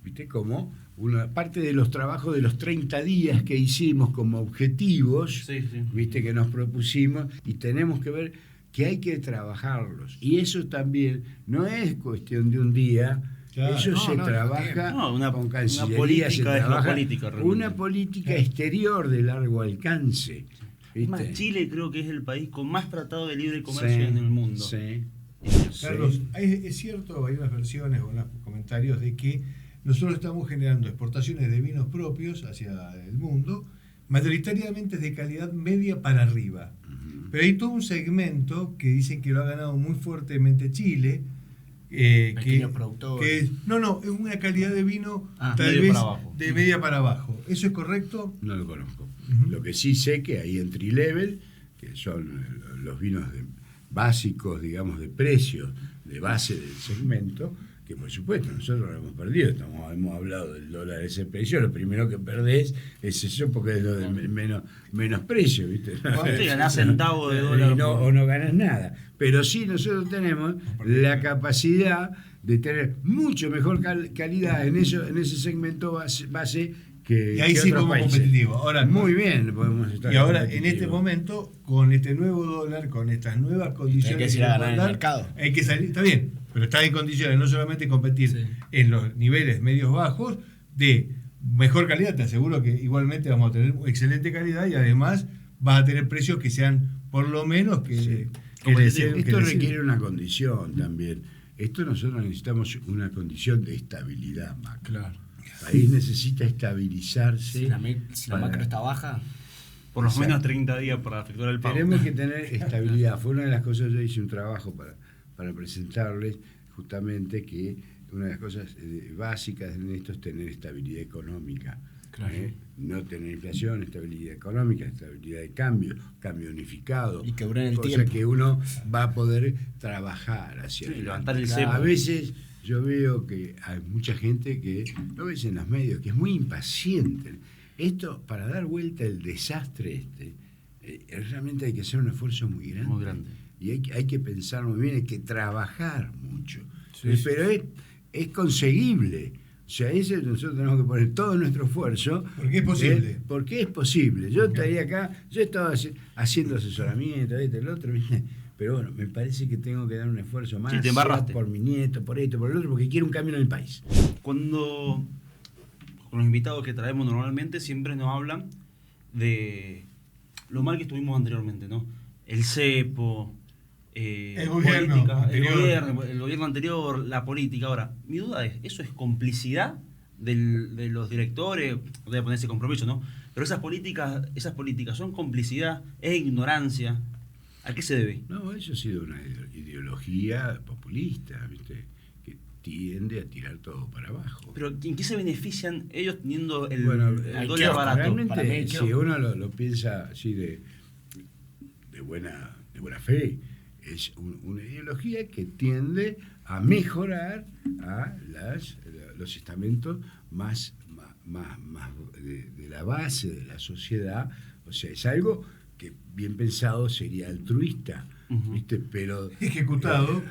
¿viste? Como una parte de los trabajos de los 30 días que hicimos como objetivos, ¿viste? Que nos propusimos, y tenemos que ver que hay que trabajarlos. Y eso también no es cuestión de un día. Claro, eso se trabaja con Cancillería, se trabaja una política exterior de largo alcance. ¿Viste? Más, Chile creo que es el país con más tratado de libre comercio en el mundo. Sí. Carlos, es cierto, hay unas versiones o unos comentarios de que nosotros estamos generando exportaciones de vinos propios hacia el mundo, mayoritariamente de calidad media para arriba. Pero hay todo un segmento que dicen que lo ha ganado muy fuertemente Chile. Pequeños productores. Es una calidad de vino tal vez de media para abajo. ¿Eso es correcto? No lo conozco. Lo que sí sé que hay entry level, que son los vinos básicos, digamos, de precio, de base del segmento, que por supuesto nosotros lo hemos perdido. Hemos hablado del dólar a ese precio, lo primero que perdés es eso, porque es lo de menos precio, ¿viste? ¿Cuánto ganás centavos de dólar? O no ganás nada. Pero sí nosotros tenemos la capacidad de tener mucho mejor calidad en ese segmento base que y ahí sí somos competitivos. Ahora, muy bien podemos estar. Y ahora, en este momento, con este nuevo dólar, con estas nuevas condiciones, hay que ir a ganar el mercado. Hay que salir, está bien, pero está en condiciones no solamente competir en los niveles medios bajos, de mejor calidad. Te aseguro que igualmente vamos a tener excelente calidad, y además vas a tener precios que sean por lo menos que esto requiere una condición también. Esto nosotros necesitamos una condición de estabilidad macro. Claro. El país necesita estabilizarse. Si la macro está baja, por lo menos 30 días para efectuar el pago. Tenemos que tener estabilidad. Fue una de las cosas, yo hice un trabajo para presentarles justamente que una de las cosas básicas en esto es tener estabilidad económica. Claro. No tener inflación, estabilidad económica, estabilidad de cambio unificado. Y que dure en el cosa tiempo. que uno va a poder trabajar hacia adelante. Levantar el cepo. A veces yo veo que hay mucha gente que, lo ves en los medios, que es muy impaciente. Esto, para dar vuelta el desastre realmente hay que hacer un esfuerzo muy grande. Muy grande. Y hay que pensar muy bien, hay que trabajar mucho. Pero es conseguible. O sea, ese nosotros tenemos que poner todo nuestro esfuerzo. Porque es posible. Porque es posible. Yo estaría acá, yo estaba haciendo asesoramiento, el otro, ¿viste? Pero bueno, me parece que tengo que dar un esfuerzo más, Sí, te embarraste. por mi nieto, por esto, por el otro, porque quiero un cambio en el país. Cuando con los invitados que traemos normalmente siempre nos hablan de lo mal que estuvimos anteriormente, ¿no? El cepo, El gobierno política, anterior. el gobierno anterior, la política. Ahora, mi duda es, ¿eso es complicidad de los directores? No voy a poner ese compromiso, ¿no? Pero esas políticas son complicidad, es ignorancia. ¿A qué se debe? No, eso ha sido una ideología populista, ¿viste? Que tiende a tirar todo para abajo. Pero ¿en qué se benefician ellos teniendo el Hay dólar que- barato? realmente, Para mí, si uno lo piensa así de buena fe, es una ideología que tiende a mejorar a los estamentos más de la base de la sociedad. O sea, es algo que bien pensado sería altruista, ¿viste? Pero Ejecutado.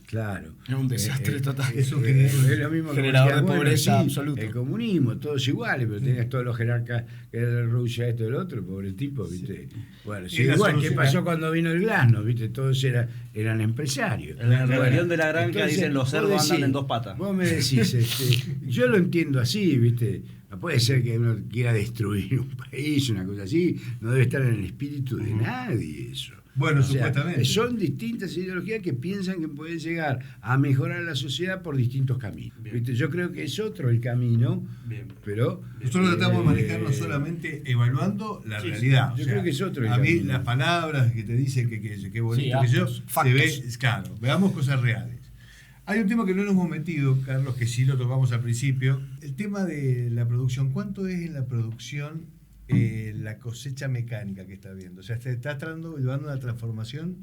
claro. Es un desastre total. Eso que es lo mismo que generador decía, de pobreza sí, absoluto. el comunismo, todos iguales, pero tenías todos los jerarcas que era de Rusia, esto y el otro, pobre tipo, ¿viste? Bueno, sí, Y la igual, ¿qué solución- pasó cuando vino el glasnost? ¿Viste? Todos eran empresarios. En la rebelión de la granja entonces, dicen los vos cerdos andan decís- en dos patas. Vos me decís, yo lo entiendo así, ¿viste? No puede ser que uno quiera destruir un país, una cosa así, no debe estar en el espíritu de nadie eso. Bueno, O sea, supuestamente. son distintas ideologías que piensan que pueden llegar a mejorar la sociedad por distintos caminos. Bien. ¿Viste? Yo creo que es otro el camino, Bien. pero... Nosotros tratamos de manejarlo solamente evaluando la Sí, realidad. yo creo que es otro el A mí camino. las palabras que te dicen que bonito Sí, que yo, actos, se factos. ve, claro, veamos cosas reales. Hay un tema que no nos hemos metido, Carlos, que sí lo tocamos al principio. El tema de la producción. ¿Cuánto es en la producción la cosecha mecánica que está viendo? O sea, ¿te está llevando una transformación?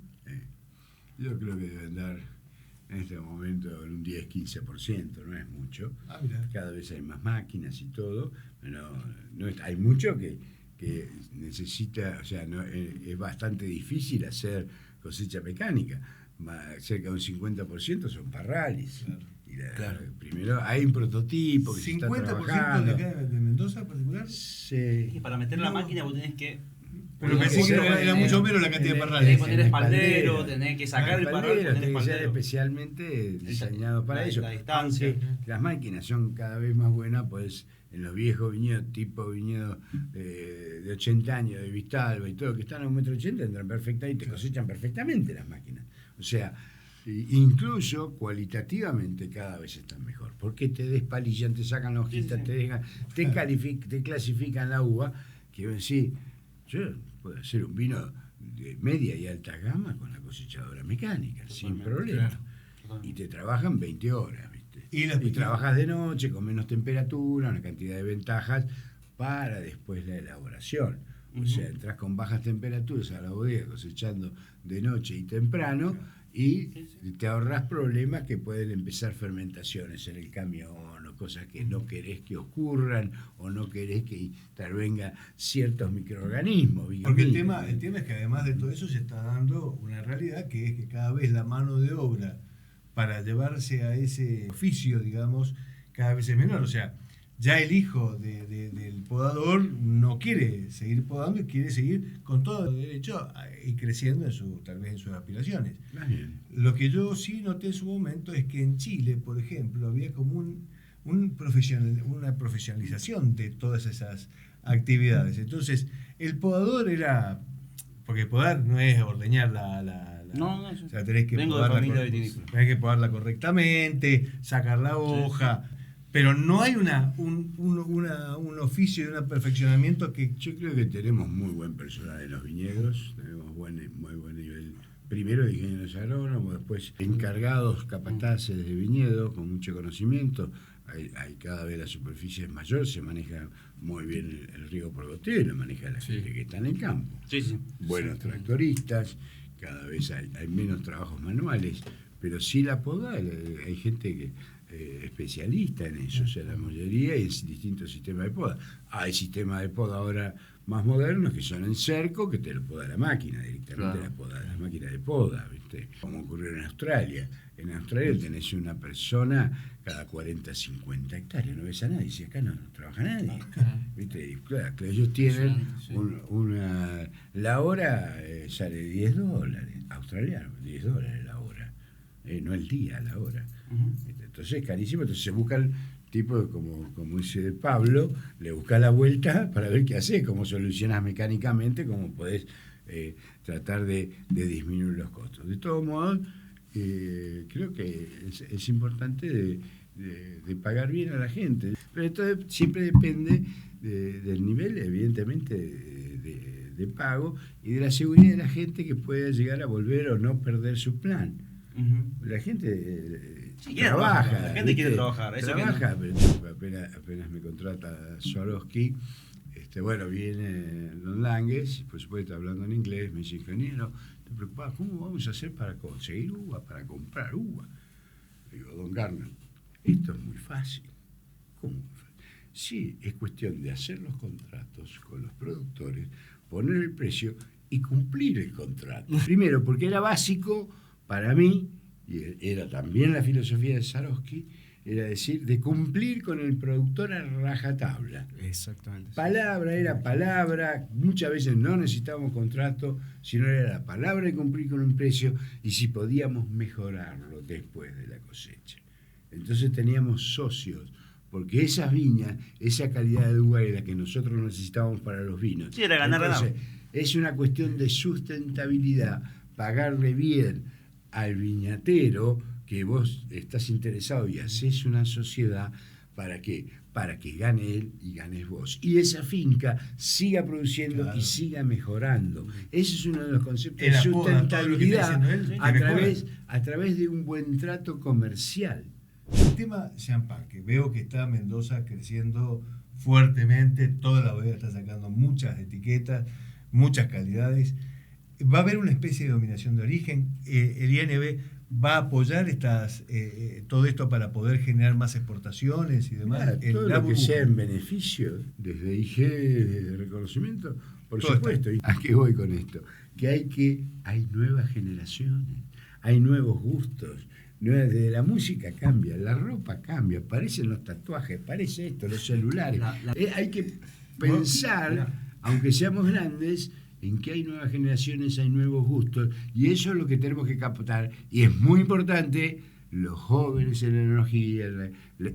Yo creo que debe andar en este momento en un 10-15%, no es mucho. Ah, mira. Cada vez hay más máquinas y todo, pero hay mucho que necesita, o sea, es bastante difícil hacer cosecha mecánica. Cerca de un 50% son parrales. Claro. Y primero hay un prototipo que se está 50% trabajando. de acá de Mendoza en particular. Sí. Y para meter la máquina vos tenés que... Pero Tenés pensé que ser- era mucho menos la cantidad de Tenés parrales. que poner espaldero, tenés que sacar el parral, poner tiene que ser espaldero. especialmente diseñado para la- eso. la distancia. Aunque las máquinas son cada vez más buenas, pues en los viejos viñedos, tipo viñedos de 80 años, de Vistalba y todo, que están a 1,80 m, entran perfectamente y te cosechan perfectamente las máquinas. O sea, incluso cualitativamente cada vez están mejor. Porque te despalillan, te sacan la hojita, Sí, sí. te dejan, te clasifican la uva, que vos decís, yo puedo hacer un vino de media y alta gama con la cosechadora mecánica, sin Totalmente, problema. claro. Y te trabajan 20 horas, ¿viste? Y trabajas de noche con menos temperatura, una cantidad de ventajas para después la elaboración. O sea, entras con bajas temperaturas a la bodega cosechando de noche y temprano y te ahorras problemas que pueden empezar fermentaciones en el camión o cosas que no querés que ocurran o no querés que intervengan ciertos microorganismos. Porque el biológicos. tema es que además de todo eso se está dando una realidad que es que cada vez la mano de obra para llevarse a ese oficio, digamos, cada vez es menor. O sea, ya el hijo del podador no quiere seguir podando y quiere seguir con todo el derecho y creciendo tal vez en sus aspiraciones. Más bien. Lo que yo sí noté en su momento es que en Chile, por ejemplo, había como una profesionalización de todas esas actividades. Entonces, el podador era... Porque podar no es ordeñar No, o sea, tenés que vengo de podarla familia vitivinícola. tenés que podarla correctamente, sacar la hoja, pero no hay un oficio y un perfeccionamiento que... Yo creo que tenemos muy buen personal en los viñedos, tenemos muy buen nivel. Primero de ingenieros agrónomos, después encargados, capataces de viñedo con mucho conocimiento. Hay cada vez la superficie es mayor, se maneja muy bien el riego por goteo, lo maneja la gente que está en el campo. Sí, sí. Buenos tractoristas, cada vez hay menos trabajos manuales, pero sí la poda, hay gente que especialista en eso, o sea, la mollería y distintos sistemas de poda. Hay sistemas de poda ahora más modernos que son en cerco, que te lo poda la máquina directamente, la máquina de poda, ¿viste? Como ocurrió en Australia. En Australia tenés una persona cada 40, 50 hectáreas, no ves a nadie, si acá no trabaja nadie, ¿viste? Y claro, que ellos tienen la hora sale $10, australiano, $10 la hora, no el día, la hora. Entonces es carísimo, entonces se buscan tipo, como dice Pablo, le buscas la vuelta para ver qué haces, cómo solucionas mecánicamente, cómo podés tratar de disminuir los costos. De todos modos, creo que es importante de pagar bien a la gente, pero esto siempre depende del nivel, evidentemente, de pago y de la seguridad de la gente que pueda llegar a volver o no perder su plan. La gente trabaja. La gente quiere trabajar. Trabaja, pero apenas me contrata Swarovski, bueno, viene Don Langes, por supuesto hablando en inglés, me dice, ingeniero, ¿te preocupas? ¿Cómo vamos a hacer para conseguir uva, para comprar uva? Digo, Don Garner, esto es muy fácil. ¿Cómo? Sí, es cuestión de hacer los contratos con los productores, poner el precio y cumplir el contrato. Primero, porque era básico para mí, y era también la filosofía de Swarovski, era decir, de cumplir con el productor a rajatabla. Exactamente. Palabra era palabra, muchas veces no necesitábamos contrato, sino era la palabra de cumplir con un precio y si podíamos mejorarlo después de la cosecha. Entonces teníamos socios, porque esas viñas, esa calidad de uva era la que nosotros necesitábamos para los vinos. Sí, era ganar. Es una cuestión de sustentabilidad, pagarle bien al viñatero, que vos estás interesado y haces una sociedad para que gane él y ganes vos. Y esa finca siga produciendo y siga mejorando. Ese es uno de los conceptos de sustentabilidad a través de un buen trato comercial. El tema champán, que veo que está Mendoza creciendo fuertemente, toda la bodega está sacando muchas etiquetas, muchas calidades. Va a haber una especie de dominación de origen. El INB va a apoyar todo esto para poder generar más exportaciones y demás. Todo lo que sea en beneficio, desde IG de reconocimiento, por supuesto. ¿A qué voy con esto? Hay nuevas generaciones, hay nuevos gustos. La música cambia, la ropa cambia, aparecen los tatuajes, aparece esto, los celulares. Hay que pensar, aunque seamos grandes, en que hay nuevas generaciones, hay nuevos gustos, y eso es lo que tenemos que captar. Y es muy importante, los jóvenes en la enología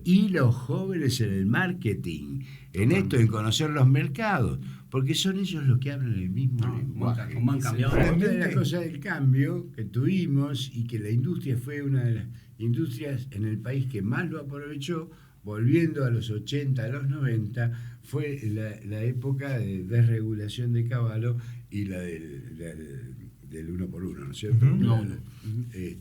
y los jóvenes en el marketing, en esto, en conocer los mercados, porque son ellos los que hablan el mismo lenguaje. ¿Cómo han cambiado? Una de las cosas del cambio que tuvimos y que la industria fue una de las industrias en el país que más lo aprovechó, volviendo a los 80, a los 90, fue la época de desregulación de caballo y la del 1 por 1, ¿no es cierto?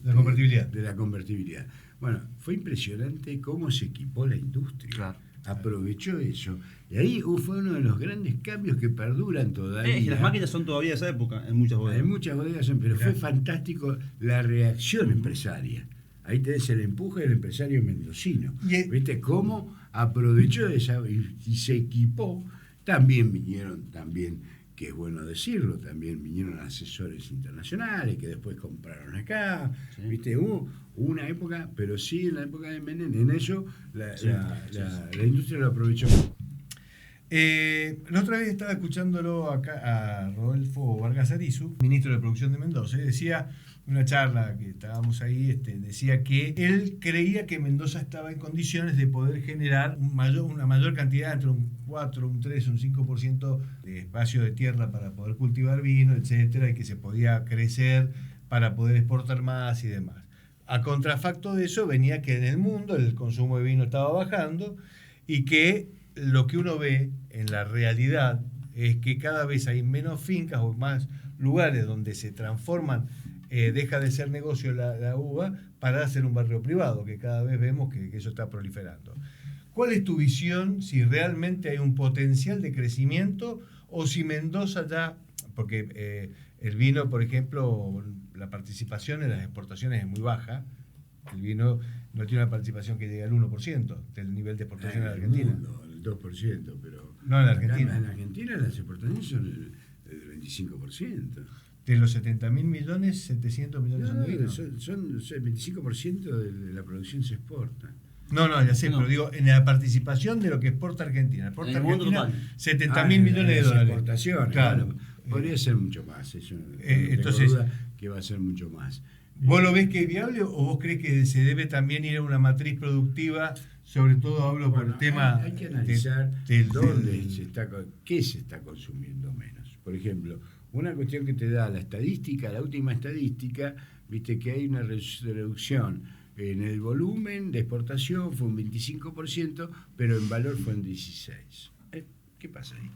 La convertibilidad. De la convertibilidad. Bueno, fue impresionante cómo se equipó la industria. Claro. Aprovechó eso. Y ahí fue uno de los grandes cambios que perduran todavía. Y las máquinas son todavía de esa época, en muchas bodegas. En muchas bodegas, pero fue fantástico la reacción empresaria. Ahí tenés el empuje del empresario mendocino. ¿Viste cómo aprovechó esa y se equipó? También vinieron, que es bueno decirlo, también vinieron asesores internacionales que después compraron acá. Sí. ¿Viste? Hubo una época, pero sí en la época de Menem, en eso la industria lo aprovechó. La otra vez estaba escuchándolo acá a Rodolfo Vargas Arizu, ministro de Producción de Mendoza, y decía, una charla que estábamos ahí, decía que él creía que Mendoza estaba en condiciones de poder generar una mayor cantidad, entre un 4, un 3, un 5% de espacio de tierra para poder cultivar vino, etcétera, y que se podía crecer para poder exportar más y demás. A contrafacto de eso venía que en el mundo el consumo de vino estaba bajando y que lo que uno ve en la realidad es que cada vez hay menos fincas o más lugares donde se transforman, deja de ser negocio la uva para hacer un barrio privado, que cada vez vemos que eso está proliferando. ¿Cuál es tu visión si realmente hay un potencial de crecimiento o si Mendoza ya, porque el vino, por ejemplo, la participación en las exportaciones es muy baja, el vino no tiene una participación que llegue al 1% del nivel de exportación en la Argentina. El 2%, pero... No, en la Argentina. En Argentina las exportaciones son el 25%. De los 70.000 millones, 700 millones son de vino. Son el 25% de la producción se exporta. No, ya sé, pero digo, en la participación de lo que exporta Argentina. Exporta En el mundo Argentina total. 70.000 millones de dólares. Exportaciones, Claro. bueno, podría ser mucho más. Eso no entonces, tengo duda que va a ser mucho más. ¿Vos lo ves que es viable o vos crees que se debe también ir a una matriz productiva? Sobre todo hablo por el tema... Hay que analizar qué se está consumiendo menos. Por ejemplo, una cuestión que te da la estadística, la última estadística, viste que hay una reducción en el volumen de exportación, fue un 25%, pero en valor fue un 16%. ¿Qué pasa ahí?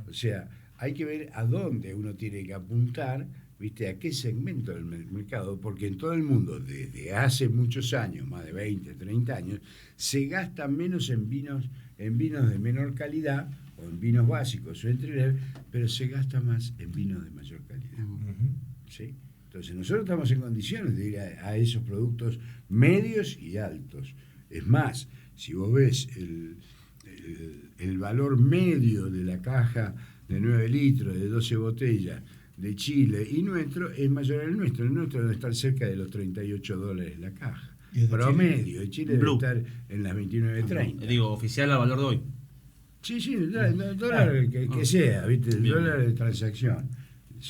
O sea, hay que ver a dónde uno tiene que apuntar, ¿viste? A qué segmento del mercado, porque en todo el mundo, desde hace muchos años, más de 20, 30 años, se gasta menos en vinos de menor calidad, o en vinos básicos o entre pero se gasta más en vinos de mayor calidad. ¿Sí? Entonces nosotros estamos en condiciones de ir a esos productos medios y altos. Es más, si vos ves el valor medio de la caja de 9 litros, de 12 botellas, de Chile y nuestro, es mayor al nuestro. El nuestro debe estar cerca de los $38 la caja. Promedio. De Chile debe estar en las 29.30. Digo, oficial al valor de hoy. Sí, el dólar que sea, ¿viste? El dólar de transacción.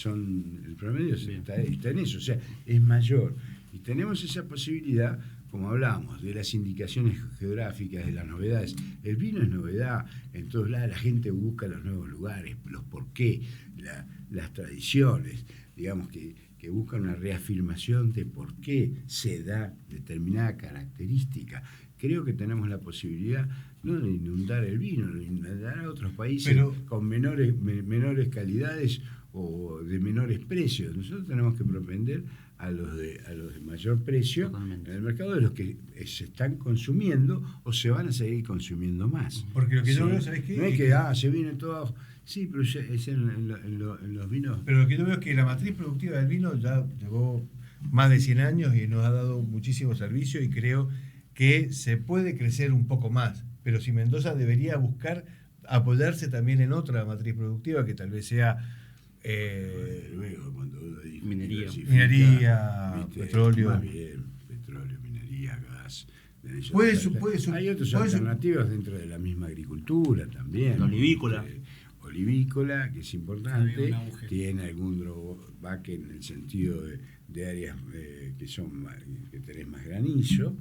El promedio está en eso, o sea, es mayor. Y tenemos esa posibilidad, como hablamos, de las indicaciones geográficas, de las novedades. El vino es novedad, en todos lados la gente busca los nuevos lugares, los porqué, las tradiciones, digamos que buscan una reafirmación de por qué se da determinada característica. Creo que tenemos la posibilidad no de inundar el vino, de inundar a otros países con menores calidades o de menores precios. Nosotros tenemos que propender a los de mayor precio. Totalmente. En el mercado de los que se están consumiendo o se van a seguir consumiendo más. Porque lo que yo veo, ¿sabes qué? No es que se viene todo... Sí, pero es en los vinos... Pero lo que yo veo es que la matriz productiva del vino ya llevó más de 100 años y nos ha dado muchísimo servicio y creo que se puede crecer un poco más. Pero si Mendoza debería buscar apoyarse también en otra matriz productiva que tal vez sea... luego, cuando minería, petróleo. Más bien, petróleo, minería, gas. Hay otras alternativas dentro de la misma agricultura también. La olivícola. Olivícola, que es importante, tiene algún drawback en el sentido de áreas que tenés más granizo,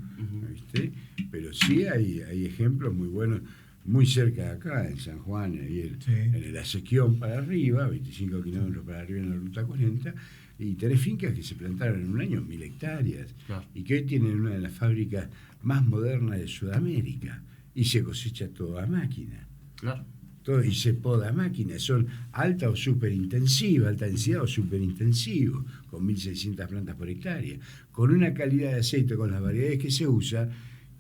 ¿viste? Pero sí hay ejemplos muy buenos, muy cerca de acá, en San Juan, en el Acequión para arriba, 25 kilómetros para arriba en la Ruta 40, y tenés fincas que se plantaron en un año 1.000 hectáreas, claro, y que hoy tienen una de las fábricas más modernas de Sudamérica, y se cosecha todo a máquina. Claro. Y se poda a máquina, son alta o superintensiva, alta densidad o superintensivo, con 1.600 plantas por hectárea, con una calidad de aceite, con las variedades que se usa,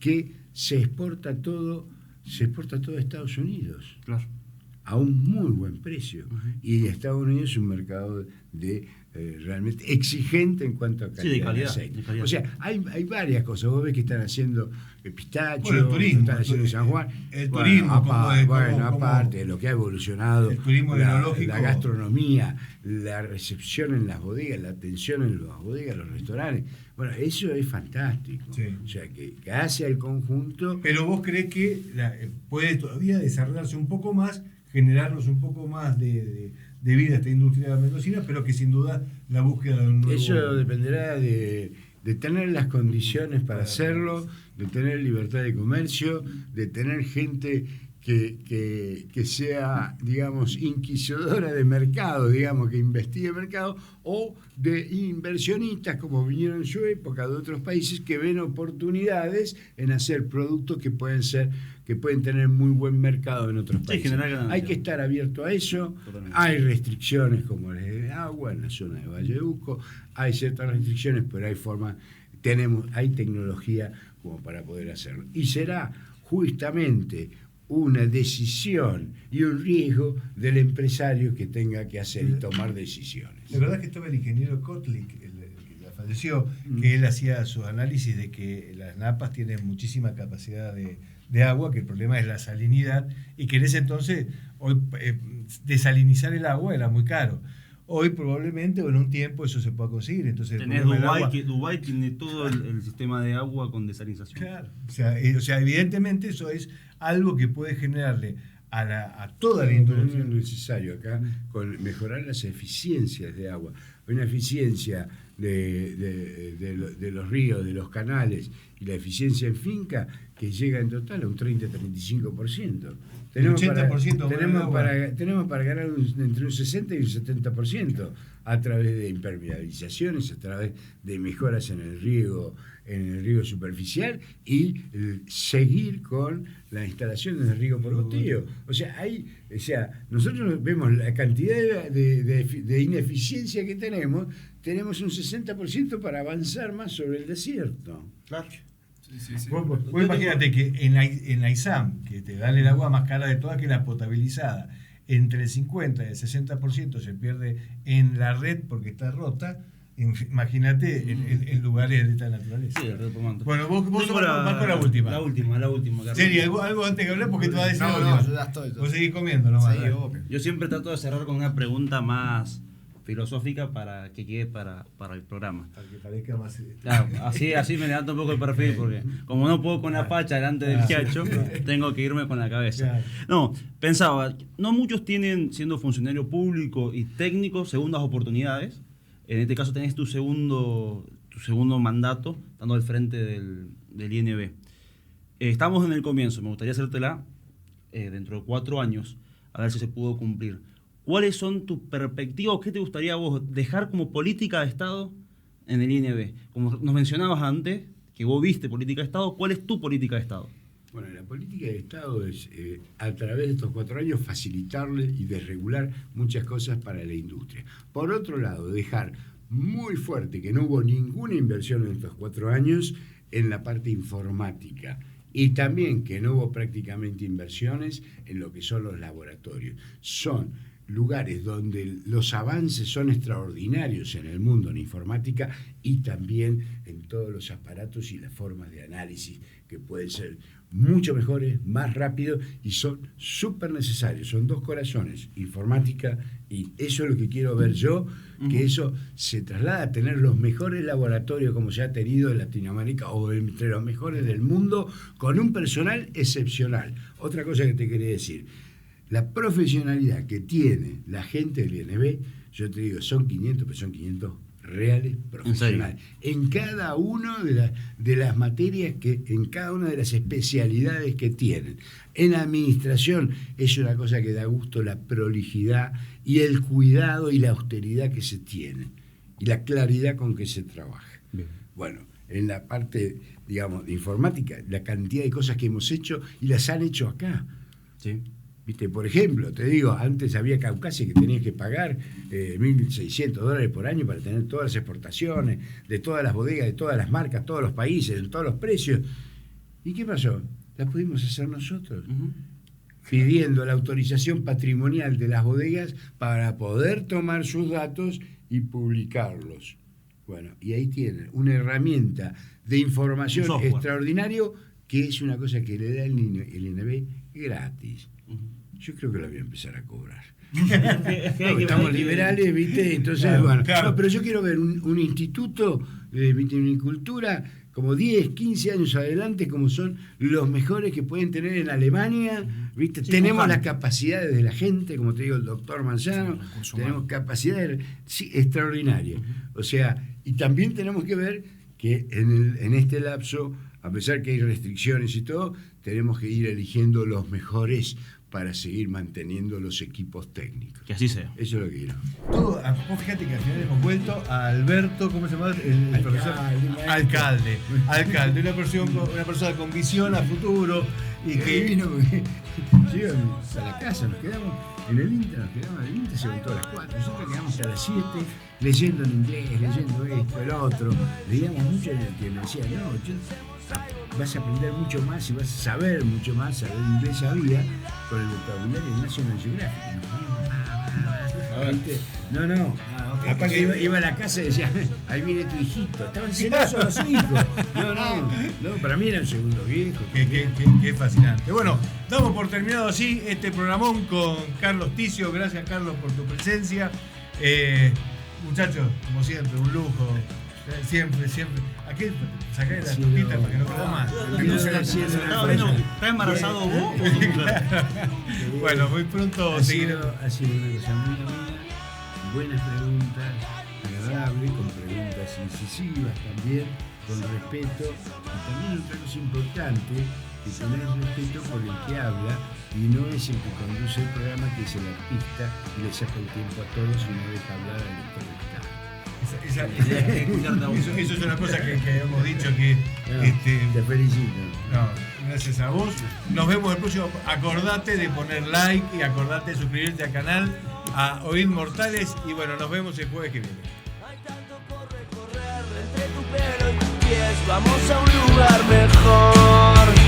que se exporta todo a Estados Unidos. Claro. A un muy buen precio. Y Estados Unidos es un mercado realmente exigente en cuanto a calidad de aceite. O sea, hay varias cosas. Vos ves que están haciendo pistacho, el turismo, están haciendo San Juan. El turismo, aparte de lo que ha evolucionado, el turismo la gastronomía, la recepción en las bodegas, la atención en las bodegas, los restaurantes. Bueno, eso es fantástico. Sí. O sea, que hace al conjunto... Pero vos crees que puede todavía desarrollarse un poco más, generarnos un poco más de vida a esta industria mendocina, pero que sin duda la búsqueda de un nuevo... Eso dependerá de tener las condiciones para hacerlo, de tener libertad de comercio, de tener gente que sea, digamos, inquisidora de mercado, digamos, que investigue mercado, o de inversionistas, como vinieron en su época de otros países, que ven oportunidades en hacer productos que pueden tener muy buen mercado en otros países. Hay que estar abierto a eso. Totalmente. Hay restricciones como las de agua en la zona de Valleduco, hay ciertas restricciones, pero hay tecnología como para poder hacerlo. Y será justamente una decisión y un riesgo del empresario que tenga que hacer y tomar decisiones. La verdad es que estaba el ingeniero Kotlik, la falleció, que él hacía su análisis de que las napas tienen muchísima capacidad de agua, que el problema es la salinidad, y que en ese entonces hoy, desalinizar el agua era muy caro. Hoy probablemente o en un tiempo eso se pueda conseguir. Entonces, Tenés Dubái tiene todo el sistema de agua con desalinización. Claro, o sea, evidentemente eso es algo que puede generarle a toda la industria. Es necesario acá con mejorar las eficiencias de agua. Una eficiencia de los ríos, de los canales, y la eficiencia en finca que llega en total a un 30-35%. Tenemos 80% tenemos para ganar entre un 60 y un 70% a través de impermeabilizaciones, a través de mejoras en el riego superficial y seguir con las instalaciones de riego por goteo. O sea, nosotros vemos la cantidad de ineficiencia que tenemos un 60% para avanzar más sobre el desierto. Claro. Sí. Vos imagínate que en la ISAM, que te dan el agua más cara de todas, que es la potabilizada, entre el 50 y el 60% se pierde en la red porque está rota. Imagínate en lugares de esta naturaleza. Sí, bueno, vos vas con la última. La última. Seri, algo antes que hablar porque te va a decir. No, yo ya estoy. Vos seguís comiendo nomás. Sí, obvio. Yo siempre trato de cerrar con una pregunta más filosófica para que quede para el programa. Para que parezca más. Claro, así me levanto un poco el perfil, porque como no puedo con la facha delante del chacho, tengo que irme con la cabeza. Claro. No, pensaba, no muchos tienen, siendo funcionario público y técnico, segundas oportunidades. En este caso tenés tu segundo mandato, estando al frente del INB. Estamos en el comienzo, me gustaría hacértela dentro de 4 años, a ver si se pudo cumplir. ¿Cuáles son tus perspectivas? ¿Qué te gustaría a vos dejar como política de Estado en el INB? Como nos mencionabas antes, que vos viste política de Estado, ¿cuál es tu política de Estado? Bueno, la política de Estado es, a través de estos 4 años, facilitarle y desregular muchas cosas para la industria. Por otro lado, dejar muy fuerte que no hubo ninguna inversión en estos 4 años en la parte informática. Y también que no hubo prácticamente inversiones en lo que son los laboratorios. Son lugares donde los avances son extraordinarios en el mundo en informática y también en todos los aparatos y las formas de análisis que pueden ser mucho mejores, más rápidos y son súper necesarios. Son 2 corazones, informática, y eso es lo que quiero ver yo, que eso se traslada a tener los mejores laboratorios como se ha tenido en Latinoamérica o entre los mejores del mundo, con un personal excepcional. Otra cosa que te quería decir, la profesionalidad que tiene la gente del INB, yo te digo, son 500, pero son 500 reales profesionales. En cada una de las materias, en cada una de las especialidades que tienen. En administración es una cosa que da gusto, la prolijidad y el cuidado y la austeridad que se tiene. Y la claridad con que se trabaja. Bien. Bueno, en la parte, digamos, de informática, la cantidad de cosas que hemos hecho y las han hecho acá. Sí. ¿Viste? Por ejemplo, te digo, antes había Caucasia que tenías que pagar $1.600 por año para tener todas las exportaciones, de todas las bodegas, de todas las marcas, todos los países, de todos los precios. ¿Y qué pasó? Las pudimos hacer nosotros, pidiendo la autorización patrimonial de las bodegas para poder tomar sus datos y publicarlos. Bueno, y ahí tienen una herramienta de información extraordinario que es una cosa que le da el INB gratis. Yo creo que la voy a empezar a cobrar. Estamos liberales, ¿viste? Entonces, claro, bueno. Claro. No, pero yo quiero ver un instituto de vitivinicultura como 10, 15 años adelante, como son los mejores que pueden tener en Alemania, ¿viste? Sí, tenemos las capacidades de la gente, como te digo, el doctor Manzano, tenemos capacidades extraordinarias. O sea, y también tenemos que ver que en este lapso, a pesar que hay restricciones y todo, tenemos que ir eligiendo los mejores para seguir manteniendo los equipos técnicos. Que así sea. Eso es lo que quiero. Vos fíjate que al final hemos vuelto a Alberto, ¿cómo se llama? El profesor. Alcalde, una persona con visión a futuro. Y que vino llegamos a la casa, nos quedamos en el Inter, se levantó a las 4, nosotros quedamos a las 7 leyendo en inglés, leyendo esto, el otro, leíamos mucho en el que me decía, vas a aprender mucho más y vas a saber mucho más, saber inglés sabía, con el vocabulario de National Geographic. ¿Viste? No. ok. Aparte iba a la casa y decía, ahí viene tu hijito. Estaban celosos los hijos. No, para mí era un segundo viejo. Qué fascinante. Bueno, damos por terminado así este programón con Carlos Ticio. Gracias, Carlos, por tu presencia. Muchachos, como siempre, un lujo. Siempre. Aquí sacáis las tortitas para que no quede más. ¿Estás embarazado vos? Bueno, muy pronto Ha seguiremos. sido una cosa muy amena, buenas preguntas, agradables, con preguntas incisivas también, con respeto. Y también otra cosa importante, que tener respeto por el que habla y no es el que conduce el programa, que es el artista y le saca el tiempo a todos y no deja hablar al entrevistado. Eso es una cosa que hemos dicho que Te felicito. no, gracias a vos. Nos vemos el próximo. Acordate de poner like y acordate de suscribirte al canal, a Oíd Mortales, y bueno, nos vemos el jueves que viene. Hay tanto por recorrer entre tu pelo y tus pies. Vamos a un lugar mejor.